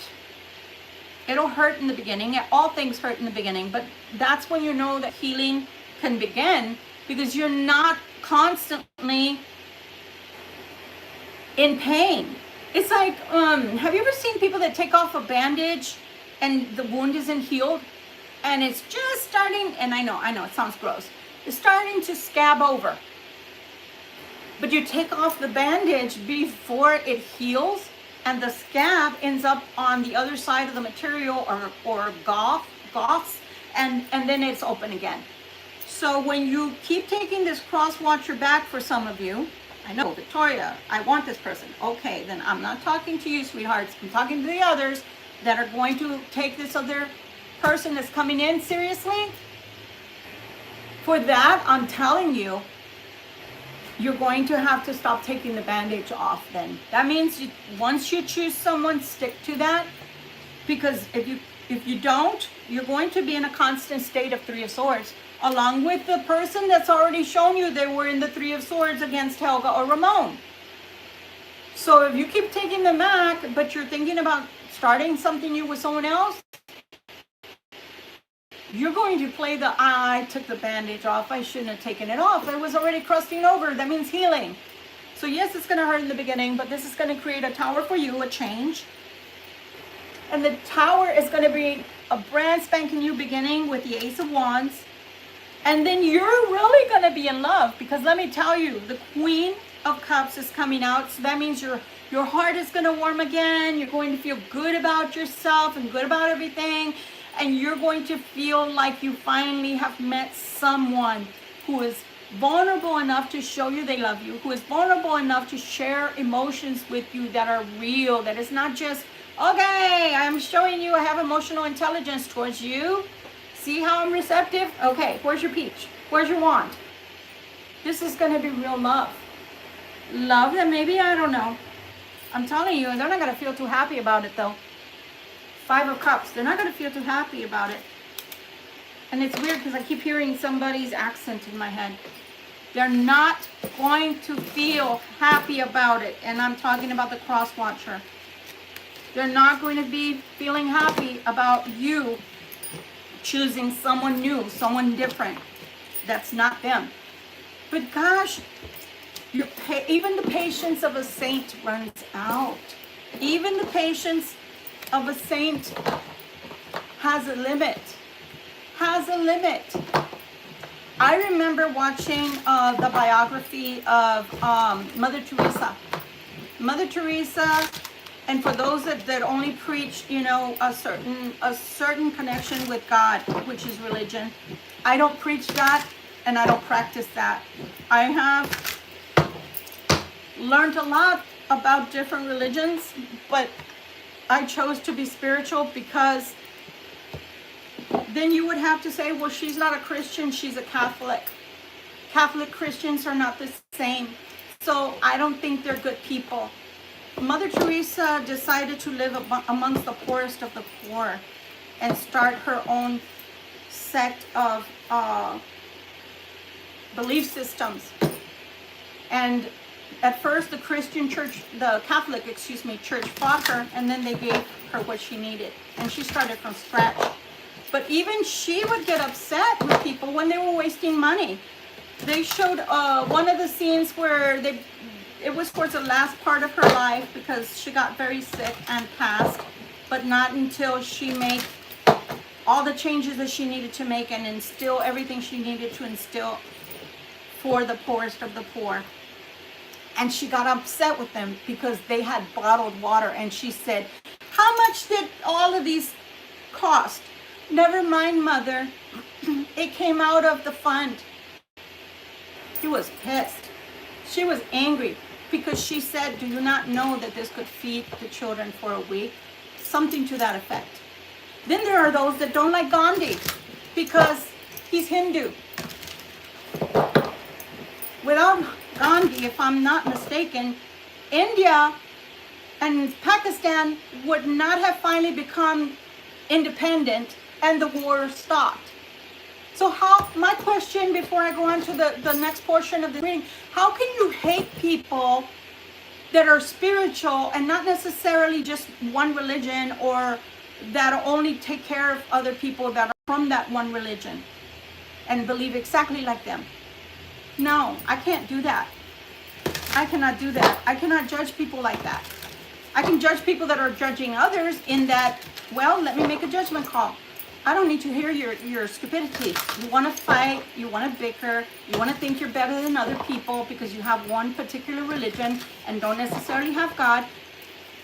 It'll hurt in the beginning. All things hurt in the beginning. But that's when you know that healing can begin, because you're not constantly in pain. It's like, have you ever seen people that take off a bandage and the wound isn't healed? And it's just starting, and I know, it sounds gross. It's starting to scab over. But you take off the bandage before it heals, and the scab ends up on the other side of the material or gauze, and then it's open again. So when you keep taking this cross watcher back, for some of you, I know, Victoria, I want this person. Okay, then I'm not talking to you, sweethearts. I'm talking to the others that are going to take this other person that's coming in seriously. For that, I'm telling you, you're going to have to stop taking the bandage off then. That means once you choose someone, stick to that. Because if you don't, you're going to be in a constant state of Three of Swords, along with the person that's already shown you they were in the Three of Swords against Helga or Ramon. So if you keep taking them back, but you're thinking about starting something new with someone else, you're going to play the, I took the bandage off, I shouldn't have taken it off, it was already crusting over. That means healing. So yes, it's going to hurt in the beginning, but this is going to create a tower for you, a change. And the tower is going to be a brand spanking new beginning with the Ace of Wands. And then you're really going to be in love, because let me tell you, the Queen of Cups is coming out. So that means your heart is going to warm again. You're going to feel good about yourself and good about everything. And you're going to feel like you finally have met someone who is vulnerable enough to show you they love you, who is vulnerable enough to share emotions with you that are real, that is not just, okay, I'm showing you I have emotional intelligence towards you. See how I'm receptive? Okay, where's your peach? Where's your wand? This is going to be real love. Love that maybe, I don't know. I'm telling you, they're not going to feel too happy about it though. Five of Cups, they're not going to feel too happy about it. And it's weird because I keep hearing somebody's accent in my head. They're not going to feel happy about it. And I'm talking about the cross watcher. They're not going to be feeling happy about you choosing someone new, someone different. That's not them. But gosh, even the patience of a saint runs out. Even the patience of a saint has a limit. Has a limit. I remember watching the biography of Mother Teresa. Mother Teresa, and for those that only preach, you know, a certain connection with God, which is religion. I don't preach that, and I don't practice that. I have learned a lot about different religions, but I chose to be spiritual because then you would have to say, well, she's not a Christian, she's a Catholic. Catholic Christians are not the same. So I don't think they're good people. Mother Teresa decided to live amongst the poorest of the poor and start her own sect of belief systems. And at first the Christian church, the Catholic, church fought her, and then they gave her what she needed. And she started from scratch. But even she would get upset with people when they were wasting money. They showed one of the scenes where it was towards the last part of her life because she got very sick and passed, but not until she made all the changes that she needed to make and instill everything she needed to instill for the poorest of the poor. And she got upset with them because they had bottled water. And she said, how much did all of these cost? Never mind, Mother. It came out of the fund. She was pissed. She was angry because she said, do you not know that this could feed the children for a week? Something to that effect. Then there are those that don't like Gandhi because he's Hindu. Gandhi, if I'm not mistaken, India and Pakistan would not have finally become independent and the war stopped. So how, my question before I go on to the next portion of the reading, how can you hate people that are spiritual and not necessarily just one religion, or that only take care of other people that are from that one religion and believe exactly like them? No, I can't do that. I cannot do that. I cannot judge people like that. I can judge people that are judging others in that, well, let me make a judgment call. I don't need to hear your stupidity. You want to fight, you want to bicker, you want to think you're better than other people because you have one particular religion and don't necessarily have God.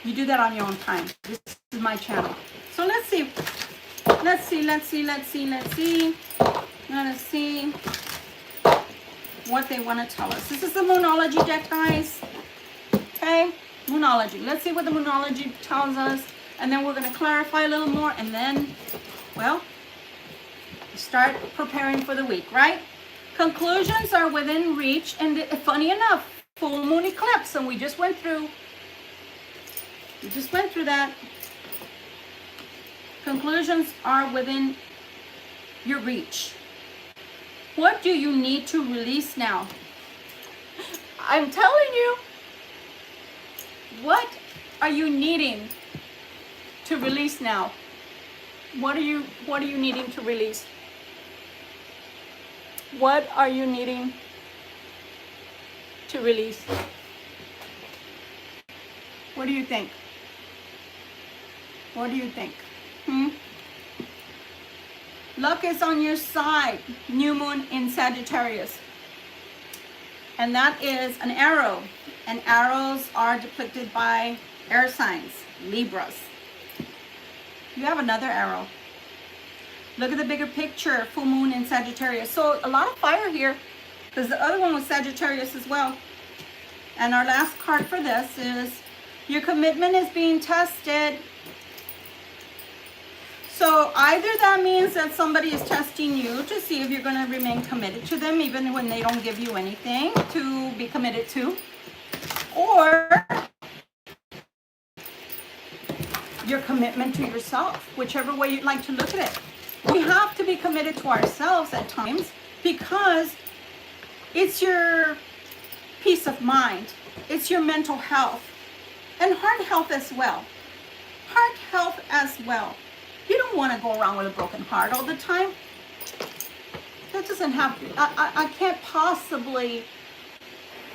You do that on your own time. This is my channel. So let's see what they want to tell us. This is the Moonology deck, guys. Okay, Moonology. Let's see what the Moonology tells us, and then we're going to clarify a little more, and then, well, start preparing for the week, right? Conclusions are within reach, and funny enough, full moon eclipse, and we just went through that. Conclusions are within your reach. What do you need to release now? I'm telling you, what are you needing to release now? What are you needing to release? What are you needing to release? What do you think? What do you think? Luck is on your side. New moon in Sagittarius. And that is an arrow. And arrows are depicted by air signs, Libras. You have another arrow. Look at the bigger picture, full moon in Sagittarius. So a lot of fire here, because the other one was Sagittarius as well. And our last card for this is your commitment is being tested. So either that means that somebody is testing you to see if you're going to remain committed to them even when they don't give you anything to be committed to, or your commitment to yourself, whichever way you'd like to look at it. We have to be committed to ourselves at times because it's your peace of mind, it's your mental health, and heart health as well. Heart health as well. You don't want to go around with a broken heart all the time. That doesn't happen. I can't possibly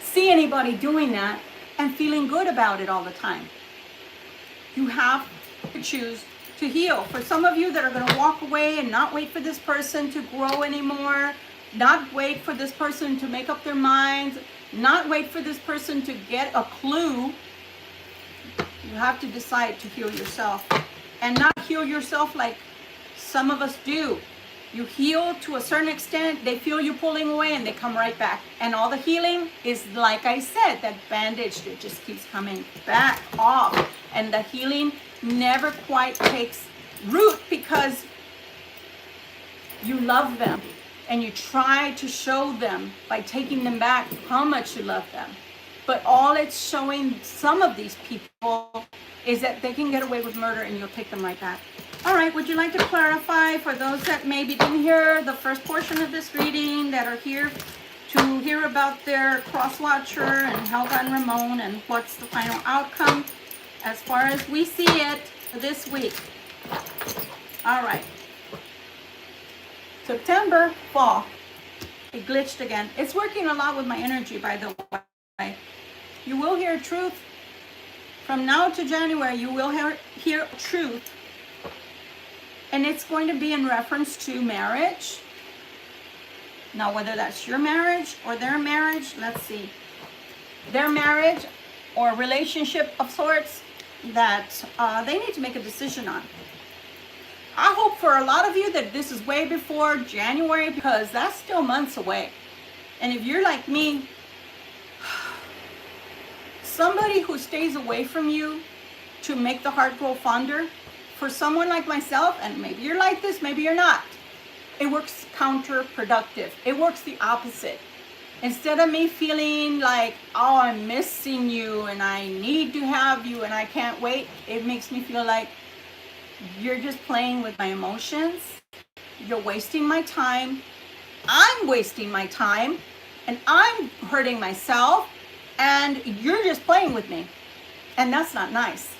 see anybody doing that and feeling good about it all the time. You have to choose to heal. For some of you that are going to walk away and not wait for this person to grow anymore, not wait for this person to make up their minds, not wait for this person to get a clue, you have to decide to heal yourself. And not heal yourself like some of us do. You heal to a certain extent, they feel you pulling away and they come right back. And all the healing is, like I said, that bandage that just keeps coming back off. And the healing never quite takes root because you love them. And you try to show them by taking them back how much you love them. But all it's showing some of these people is that they can get away with murder and you'll take them right back. All right, would you like to clarify for those that maybe didn't hear the first portion of this reading, that are here to hear about their cross-watcher and Helga and Ramon and what's the final outcome as far as we see it this week? All right. September, fall. It glitched again. It's working a lot with my energy, by the way. You will hear truth. From now to January, you will hear truth. And it's going to be in reference to marriage. Now, whether that's your marriage or their marriage, let's see. Their marriage or relationship of sorts that they need to make a decision on. I hope for a lot of you that this is way before January, because that's still months away. And if you're like me, somebody who stays away from you to make the heart grow fonder, for someone like myself, and maybe you're like this, maybe you're not, it works counterproductive. It works the opposite. Instead of me feeling like, oh, I'm missing you and I need to have you and I can't wait, it makes me feel like you're just playing with my emotions. You're wasting my time. I'm wasting my time and I'm hurting myself and you're just playing with me. And that's not nice.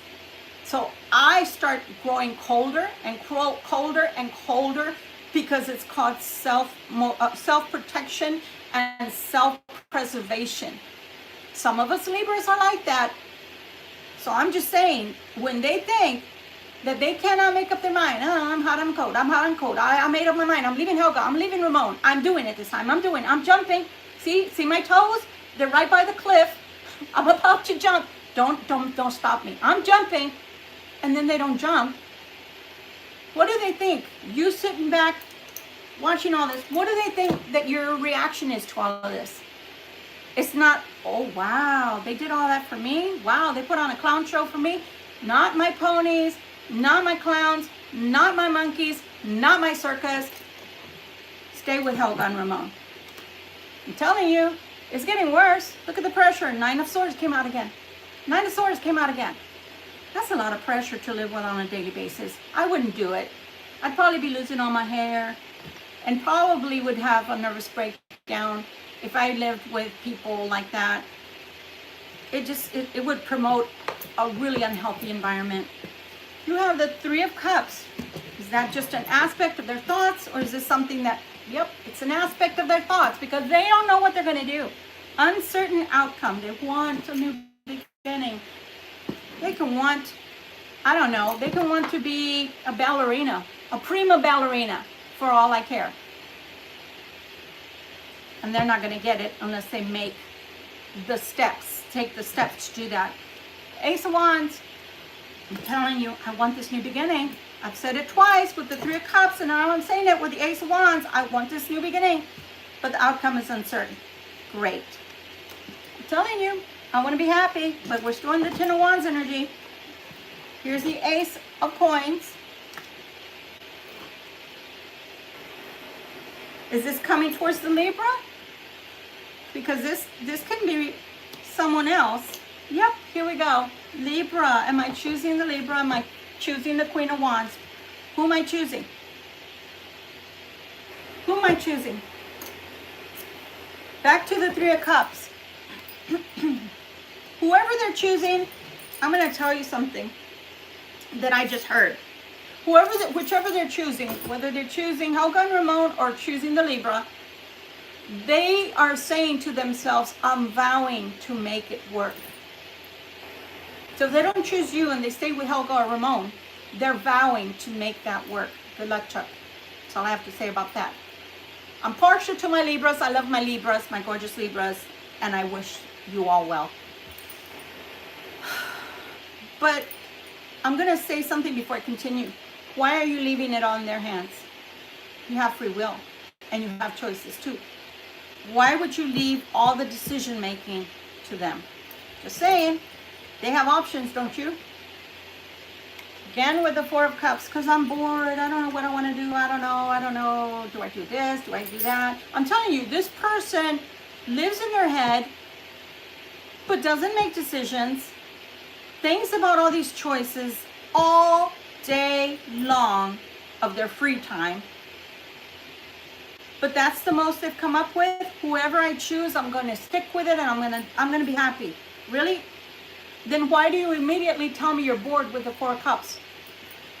So I start growing colder and colder and colder because it's called self-protection and self-preservation. Some of us Libras are like that. So I'm just saying, when they think that they cannot make up their mind, oh, I'm hot, I'm cold, I'm hot, I'm cold, I made up my mind, I'm leaving Helga, I'm leaving Ramon, I'm doing it this time, I'm jumping. See my toes? They're right by the cliff. I'm about to jump. Don't stop me. I'm jumping. And then they don't jump. What do they think? You sitting back watching all this, what do they think that your reaction is to all of this? It's not, oh wow, they did all that for me. Wow, they put on a clown show for me. Not my ponies, not my clowns, not my monkeys, not my circus. Stay with Helga and Ramon. I'm telling you, it's getting worse. Look at the pressure. 9 of Swords came out again. 9 of Swords came out again. That's a lot of pressure to live with on a daily basis. I wouldn't do it. I'd probably be losing all my hair and probably would have a nervous breakdown if I lived with people like that. It would promote a really unhealthy environment. You have the 3 of Cups. Is that just an aspect of their thoughts, or is this something that, yep, it's an aspect of their thoughts because they don't know what they're going to do. Uncertain outcome. They want a new beginning. They can want, I don't know, they can want to be a ballerina, a prima ballerina, for all I care. And they're not going to get it unless they make the steps, take the steps to do that. Ace of Wands, I'm telling you, I want this new beginning. I've said it twice with the 3 of Cups, and now I'm saying it with the Ace of Wands. I want this new beginning, but the outcome is uncertain. Great. I'm telling you, I want to be happy, but we're still in the 10 of Wands energy. Here's the Ace of Coins. Is this coming towards the Libra? Because this can be someone else. Yep, here we go. Libra. Am I choosing the Libra? Am I choosing the Queen of Wands? Who am I choosing? Who am I choosing? Back to the 3 of Cups. Whoever they're choosing, I'm going to tell you something that I just heard. Whichever they're choosing, whether they're choosing Helga and Ramon or choosing the Libra, they are saying to themselves, I'm vowing to make it work. So if they don't choose you and they stay with Helga or Ramon, they're vowing to make that work. Good luck, Chuck. That's all I have to say about that. I'm partial to my Libras. I love my Libras, my gorgeous Libras, and I wish you all well. But I'm going to say something before I continue. Why are you leaving it all in their hands? You have free will, and you have choices too. Why would you leave all the decision making to them? Just saying. They have options, don't you? Again with the 4 of Cups, because I'm bored. I don't know what I want to do. I don't know. Do I do this? Do I do that? I'm telling you, this person lives in their head, but doesn't make decisions. Thinks about all these choices all day long of their free time. But that's the most they've come up with. Whoever I choose, I'm going to stick with it, and I'm going to be happy. Really? Then why do you immediately tell me you're bored with the 4 of Cups?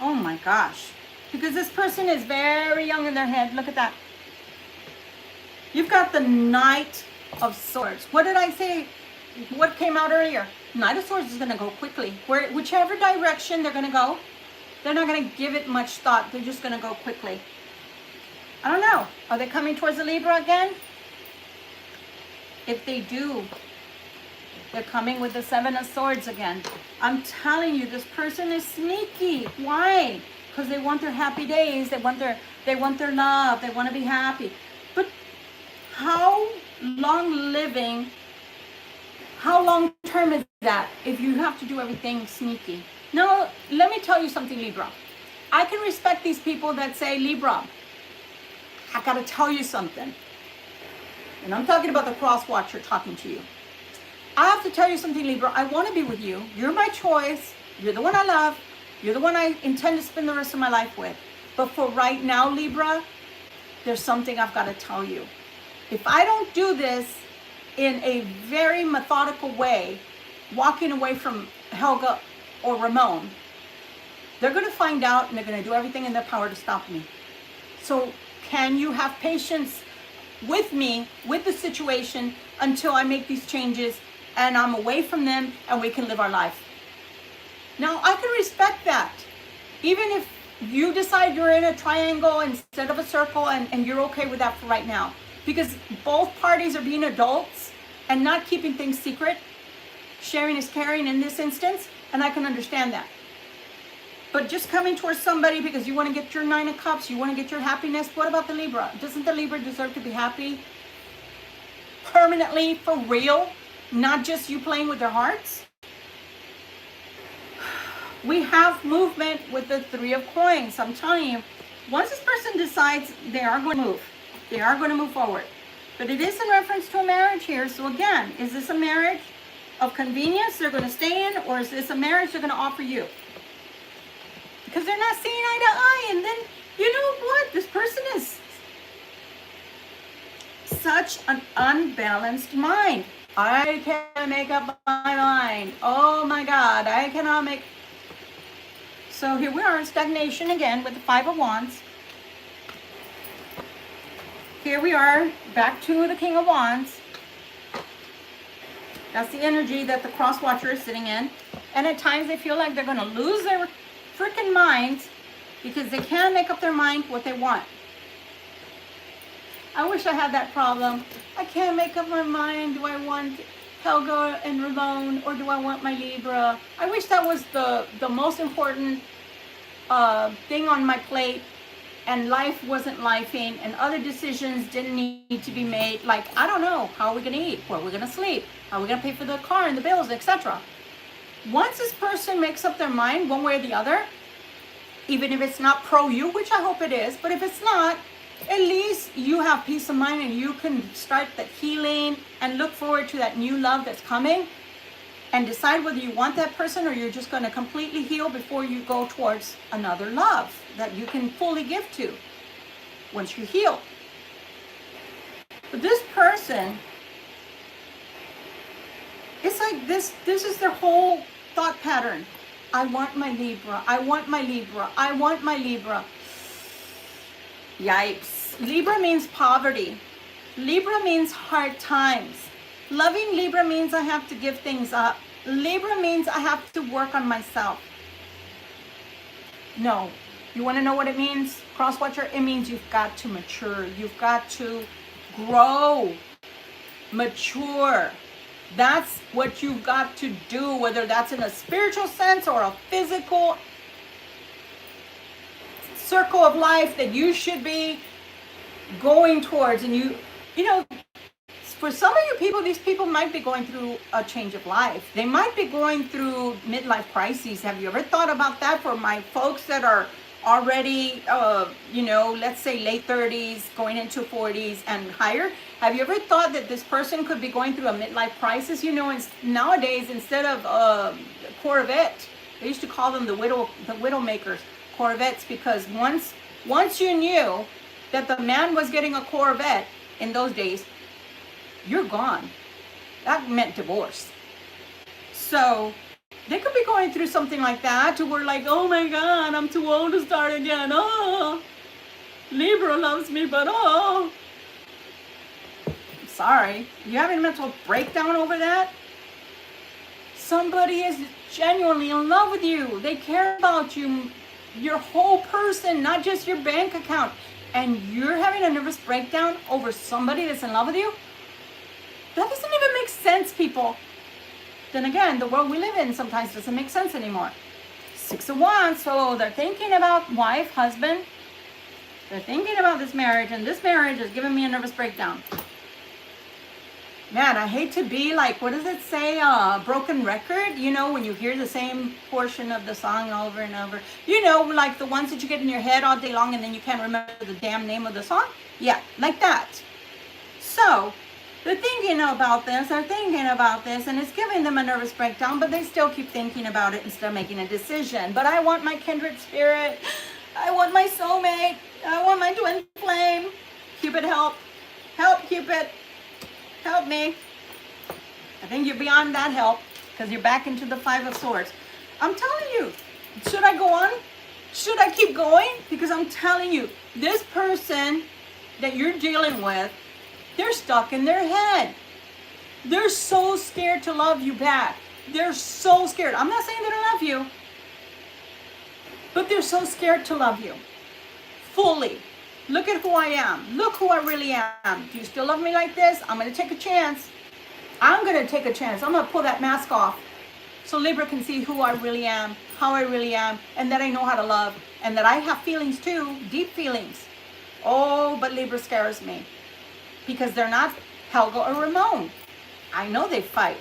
Oh my gosh. Because this person is very young in their head. Look at that. You've got the Knight of Swords. What did I say? What came out earlier? Knight of Swords is going to go quickly. Whichever direction they're going to go, they're not going to give it much thought. They're just going to go quickly. I don't know. Are they coming towards the Libra again? If they do, they're coming with the 7 of Swords again. I'm telling you, this person is sneaky. Why? Because they want their happy days. They want their love. They want to be happy. But how long term is that if you have to do everything sneaky? No, let me tell you something, Libra. I can respect these people that say, Libra, I gotta tell you something. And I'm talking about the cross watcher talking to you. I have to tell you something, Libra. I want to be with you. You're my choice. You're the one I love. You're the one I intend to spend the rest of my life with. But for right now, Libra, there's something I've got to tell you. If I don't do this in a very methodical way, walking away from Helga or Ramon, they're going to find out and they're going to do everything in their power to stop me. So can you have patience with me, with the situation, until I make these changes and I'm away from them and we can live our life? Now, I can respect that. Even if you decide you're in a triangle instead of a circle and you're okay with that for right now. Because both parties are being adults and not keeping things secret. Sharing is caring in this instance, and I can understand that. But just coming towards somebody because you want to get your 9 of Cups, you want to get your happiness, what about the Libra? Doesn't the Libra deserve to be happy? Permanently, for real? Not just you playing with their hearts? We have movement with the 3 of Coins. I'm telling you, once this person decides, they are going to move. They are going to move forward. But it is in reference to a marriage here. So again, is this a marriage of convenience they're going to stay in, or is this a marriage they're going to offer you? Because they're not seeing eye to eye. And then, you know what? This person is such an unbalanced mind. I can't make up my mind. Oh my God, I cannot make... So here we are in stagnation again with the 5 of Wands. Here we are back to the King of Wands. That's the energy that the cross watcher is sitting in. And at times they feel like they're going to lose their freaking minds because they can't make up their mind what they want. I wish I had that problem. I can't make up my mind. Do I want Helga and Ramon, or do I want my Libra? I wish that was the most important thing on my plate, and life wasn't lifing, and other decisions didn't need to be made. Like, I don't know, how are we going to eat? Where are we going to sleep? How are we going to pay for the car and the bills, etc.? Once this person makes up their mind one way or the other, even if it's not pro you, which I hope it is, but if it's not, at least you have peace of mind and you can start the healing and look forward to that new love that's coming and decide whether you want that person or you're just going to completely heal before you go towards another love that you can fully give to once you heal. But this person, it's like this is their whole thought pattern. I want my Libra. I want my Libra. I want my Libra. Yipes. Libra means poverty. Libra means hard times. Loving Libra means I have to give things up. Libra means I have to work on myself. No. You want to know what it means? Crosswatcher, it means you've got to mature. You've got to grow. Mature. That's what you've got to do, whether that's in a spiritual sense or a physical circle of life that you should be going towards. And you know, for some of you people, these people might be going through a change of life. They might be going through midlife crises. Have you ever thought about that? For my folks that are already, you know, let's say late 30s, going into 40s and higher, have you ever thought that this person could be going through a midlife crisis? You know, nowadays, instead of Corvette, they used to call them the widow makers, Corvettes, because once you knew that the man was getting a Corvette in those days, you're gone. That meant divorce. So they could be going through something like that, to where like, oh my God, I'm too old to start again. Oh, Libra loves me, but oh. Sorry. You having a mental breakdown over that? Somebody is genuinely in love with you. They care about you, your whole person, not just your bank account. And you're having a nervous breakdown over somebody that's in love with you? That doesn't even make sense, people. Then again, the world we live in sometimes doesn't make sense anymore. 6 of Wands, so they're thinking about wife, husband. They're thinking about this marriage, and this marriage is giving me a nervous breakdown. Man, I hate to be like, what does it say, broken record? You know, when you hear the same portion of the song over and over. You know, like the ones that you get in your head all day long and then you can't remember the damn name of the song? Yeah, like that. So, They're thinking about this, and it's giving them a nervous breakdown, but they still keep thinking about it instead of making a decision. But I want my kindred spirit. I want my soulmate. I want my twin flame. Cupid, help. Help, Cupid. Help me. I think you're beyond that help because you're back into the Five of Swords. I'm telling you, should I go on? Should I keep going? Because I'm telling you, this person that you're dealing with, they're stuck in their head. They're so scared to love you back. They're so scared. I'm not saying they don't love you, but they're so scared to love you fully. Look at who I am. Look who I really am. Do you still love me like this? I'm going to take a chance. I'm going to take a chance. I'm going to pull that mask off so Libra can see who I really am, how I really am, and that I know how to love, and that I have feelings too, deep feelings. Oh, but Libra scares me because they're not Helga or Ramon. I know they fight.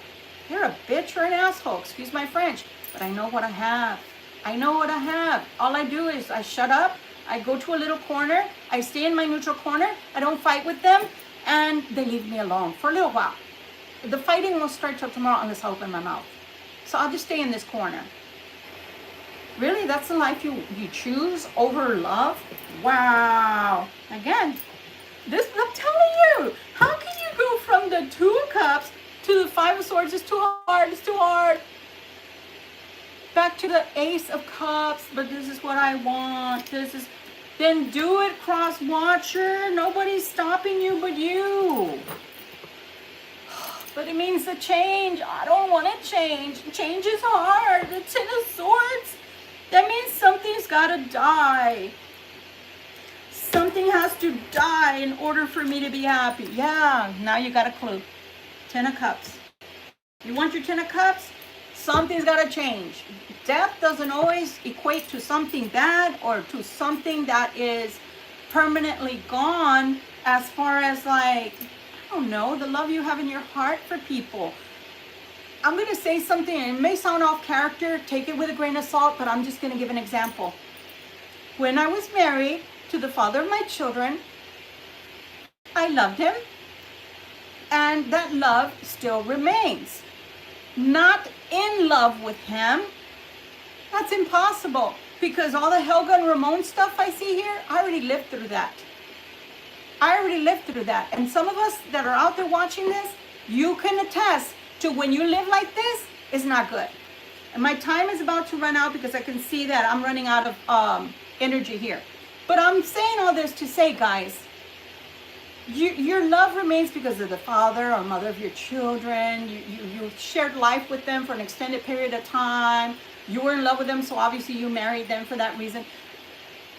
They're a bitch or an asshole, excuse my French, but I know what I have. I know what I have. All I do is I shut up, I go to a little corner, I stay in my neutral corner, I don't fight with them, and they leave me alone for a little while. The fighting won't start till tomorrow unless I open my mouth. So I'll just stay in this corner. Really, that's the life you choose over love? Wow. Again, this, I'm telling you, how can you go from the Two of Cups to the Five of Swords? It's too hard, it's too hard. Back to the Ace of Cups, but this is what I want. Then do it, cross watcher. Nobody's stopping you but you. But it means the change. I don't want to change. Change is hard. The Ten of Swords. That means something's got to die. Something has to die in order for me to be happy. Yeah, now you got a clue. Ten of Cups. You want your Ten of Cups? Something's got to change. Death doesn't always equate to something bad or to something that is permanently gone, as far as like, I don't know, the love you have in your heart for people. I'm going to say something, and it may sound off character, take it with a grain of salt, but I'm just going to give an example. When I was married to the father of my children, I loved him, and that love still remains. Not in love with him. That's impossible, because all the Helga and Ramon stuff I see here, I already lived through that. And some of us that are out there watching this, you can attest to when you live like this, it's not good. And my time is about to run out because I can see that I'm running out of energy here. But I'm saying all this to say, guys, your love remains because of the father or mother of your children. You shared life with them for an extended period of time. You were in love with them, so obviously you married them for that reason.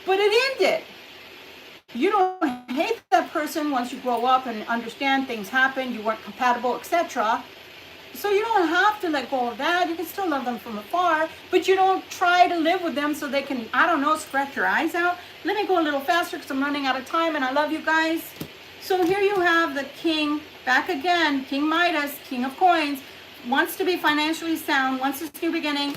But it ended. You don't hate that person once you grow up and understand things happen, you weren't compatible, etc. So you don't have to let go of that. You can still love them from afar, but you don't try to live with them so they can, I don't know, scratch your eyes out. Let me go a little faster because I'm running out of time and I love you guys. So here you have the king, back again, King Midas, King of Coins, wants to be financially sound, wants this new beginning.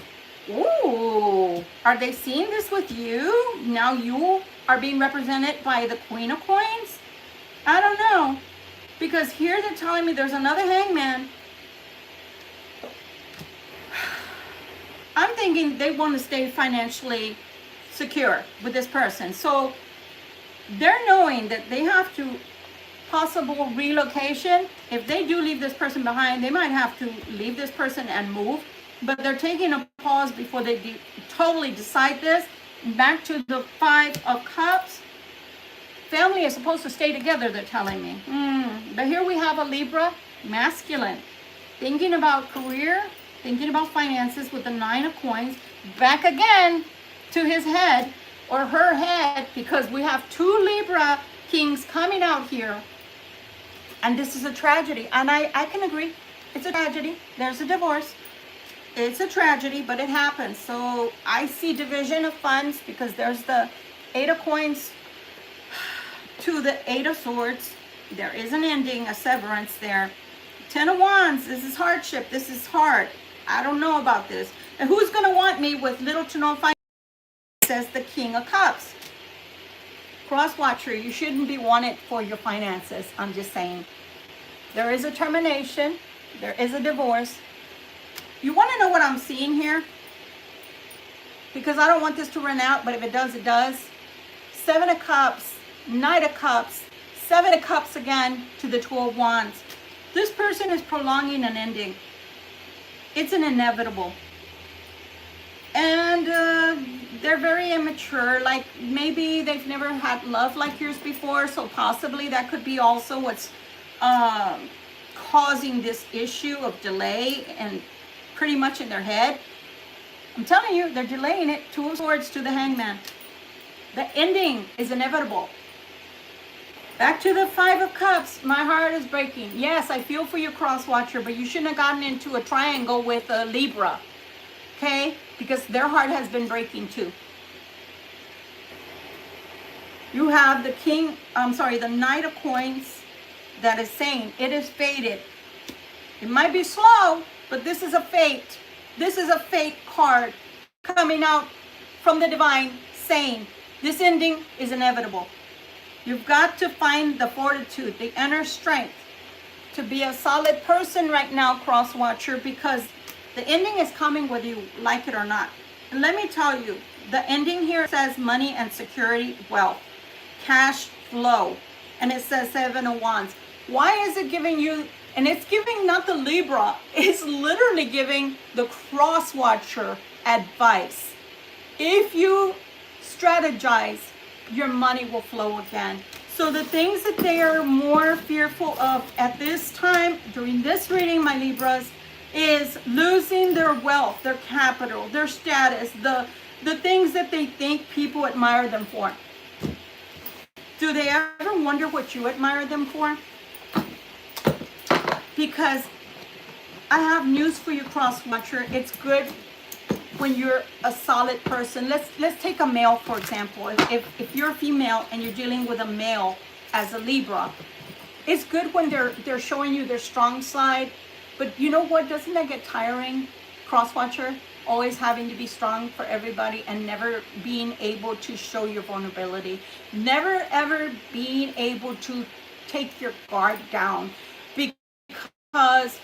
Ooh, are they seeing this with you? Now you are being represented by the Queen of Coins? I don't know, because here they're telling me there's another hangman. I'm thinking they want to stay financially secure with this person. So they're knowing that they have to possible relocation. If they do leave this person behind, they might have to leave this person and move. But they're taking a pause before they totally decide this. Back to the Five of Cups. Family is supposed to stay together, they're telling me. But here we have a Libra, masculine, thinking about career, thinking about finances with the Nine of Coins. Back again to his head or her head, because we have two Libra kings coming out here. And this is a tragedy. And I can agree. It's a tragedy. There's a divorce. It's a tragedy, but it happens. So I see division of funds because there's the Eight of Coins to the Eight of Swords. There is an ending, a severance there. Ten of Wands. This is hardship. This is hard. I don't know about this. And who's going to want me with little to no finance? Says the King of Cups. Cross watcher, you shouldn't be wanted for your finances. I'm just saying. There is a termination. There is a divorce. You want to know what I'm seeing here? Because I don't want this to run out, but if it does, it does. 7 of Cups, Knight of Cups, 7 of Cups again to the 2 of Wands. This person is prolonging an ending. It's an inevitable. And they're very immature. Like maybe they've never had love like yours before. So possibly that could be also what's causing this issue of delay and pretty much in their head. I'm telling you, they're delaying it. 2 of Swords to the Hangman. The ending is inevitable. Back to the 5 of Cups. My heart is breaking. Yes, I feel for your cross watcher, but you shouldn't have gotten into a triangle with a Libra. Okay? Because their heart has been breaking too. You have the Knight of Coins that is saying it is fated. It might be slow, but this is a fate. This is a fate card coming out from the divine saying this ending is inevitable. You've got to find the fortitude, the inner strength to be a solid person right now, cross watcher, because the ending is coming whether you like it or not. And let me tell you, the ending here says money and security, wealth, cash flow, and it says 7 of Wands. Why is it giving you, and it's giving not the Libra, it's literally giving the cross watcher advice. If you strategize, your money will flow again. So the things that they are more fearful of at this time, during this reading, my Libras, is losing their wealth, their capital, their status, the things that they think people admire them for. Do they ever wonder what you admire them for? Because I have news for you, cross watcher. It's good when you're a solid person. Let's take a male, for example. If you're a female and you're dealing with a male as a Libra, it's good when they're showing you their strong side. But you know what? Doesn't that get tiring, cross watcher? Always having to be strong for everybody and never being able to show your vulnerability. Never ever being able to take your guard down, because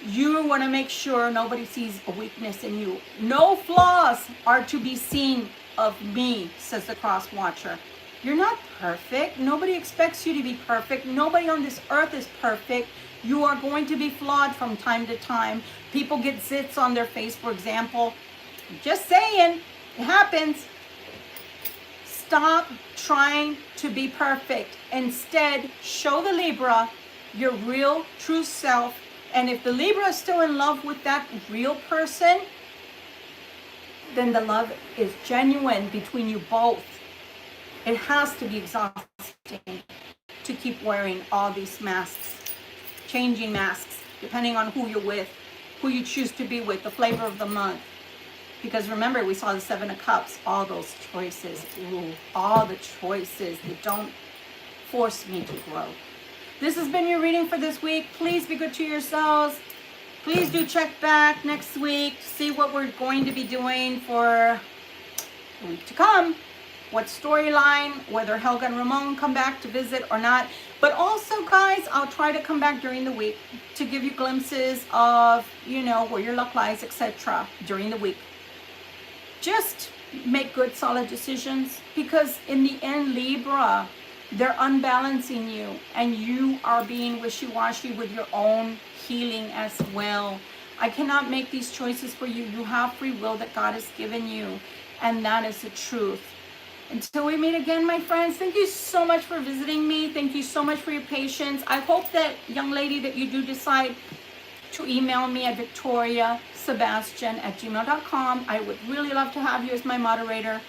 you want to make sure nobody sees a weakness in you. No flaws are to be seen of me, says the cross watcher. You're not perfect. Nobody expects you to be perfect. Nobody on this earth is perfect. You are going to be flawed from time to time. People get zits on their face, for example. Just saying, it happens. Stop trying to be perfect. Instead, show the Libra your real, true self. And if the Libra is still in love with that real person, then the love is genuine between you both. It has to be exhausting to keep wearing all these masks, changing masks, depending on who you're with, who you choose to be with, the flavor of the month. Because remember, we saw the 7 of Cups, all those choices, all the choices that don't force me to grow. This has been your reading for this week. Please be good to yourselves. Please do check back next week to see what we're going to be doing for the week to come. What storyline, whether Helga and Ramon come back to visit or not. But also, guys, I'll try to come back during the week to give you glimpses of, you know, where your luck lies, etc. during the week. Just make good, solid decisions, because in the end, Libra, they're unbalancing you, and you are being wishy-washy with your own healing as well. I cannot make these choices for you. You have free will that God has given you, and that is the truth. Until we meet again, my friends, thank you so much for visiting me. Thank you so much for your patience. I hope that, young lady, that you do decide to email me at victoriasebastian@gmail.com. I would really love to have you as my moderator.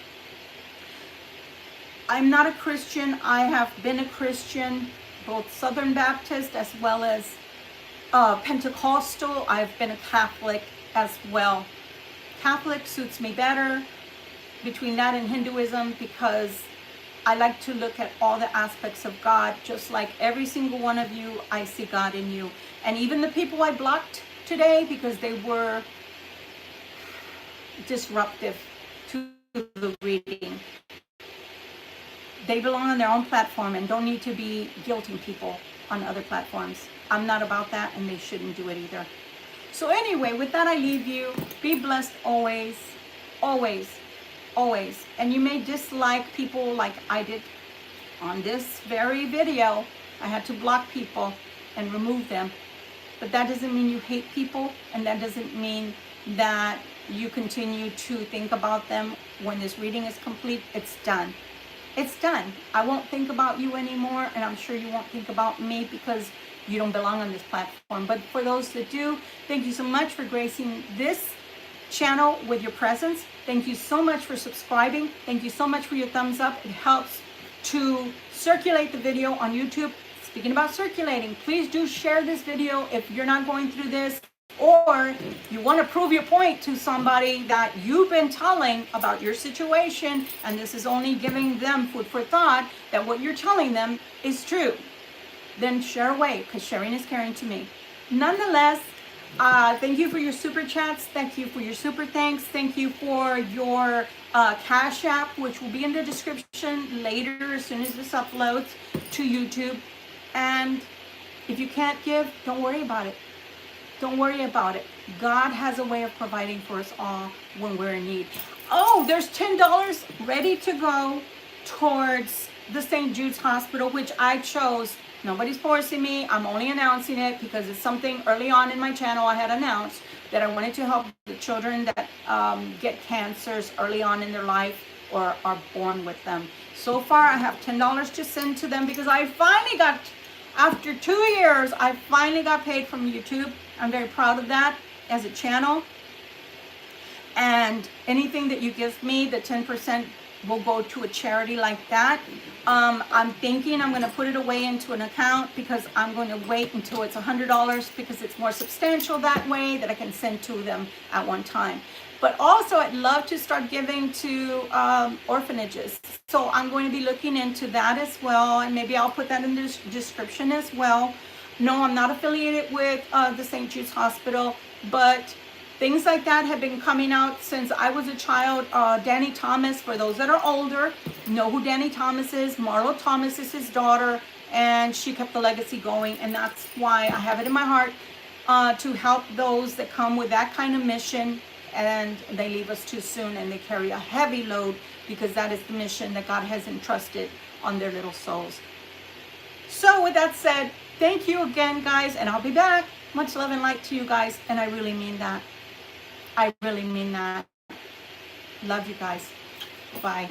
I'm not a Christian. I have been a Christian, both Southern Baptist as well as Pentecostal. I've been a Catholic as well. Catholic suits me better between that and Hinduism, because I like to look at all the aspects of God. Just like every single one of you, I see God in you. And even the people I blocked today because they were disruptive to the reading, they belong on their own platform and don't need to be guilting people on other platforms. I'm not about that, and they shouldn't do it either. So anyway, with that, I leave you. Be blessed always, always, always. And you may dislike people like I did on this very video. I had to block people and remove them. But that doesn't mean you hate people, and that doesn't mean that you continue to think about them. When this reading is complete, it's done. It's done. I won't think about you anymore, and I'm sure you won't think about me because you don't belong on this platform. But for those that do, thank you so much for gracing this channel with your presence. Thank you so much for subscribing. Thank you so much for your thumbs up. It helps to circulate the video on YouTube. Speaking about circulating, please do share this video if you're not going through this, or you want to prove your point to somebody that you've been telling about your situation, and this is only giving them food for thought that what you're telling them is true. Then share away, because sharing is caring to me. Nonetheless, thank you for your super chats. Thank you for your super thanks. Thank you for your Cash App, which will be in the description later as soon as this uploads to YouTube. And if you can't give, don't worry about it. Don't worry about it. God has a way of providing for us all when we're in need. Oh, there's $10 ready to go towards the St. Jude's Hospital, which I chose. Nobody's forcing me. I'm only announcing it because it's something early on in my channel I had announced that I wanted to help the children that get cancers early on in their life or are born with them. So far, I have $10 to send to them because I finally got, after 2 years, I finally got paid from YouTube. I'm very proud of that as a channel. And anything that you give me, the 10% will go to a charity like that. I'm thinking I'm going to put it away into an account because I'm going to wait until it's $100 because it's more substantial that way that I can send to them at one time. But also I'd love to start giving to orphanages. So I'm going to be looking into that as well, and maybe I'll put that in the description as well. No, I'm not affiliated with the St. Jude's Hospital, but things like that have been coming out since I was a child. Danny Thomas, for those that are older, know who Danny Thomas is. Marlo Thomas is his daughter, and she kept the legacy going, and that's why I have it in my heart to help those that come with that kind of mission and they leave us too soon and they carry a heavy load, because that is the mission that God has entrusted on their little souls. So with that said, thank you again, guys, and I'll be back. Much love and light to you guys, and I really mean that. I really mean that. Love you guys. Bye.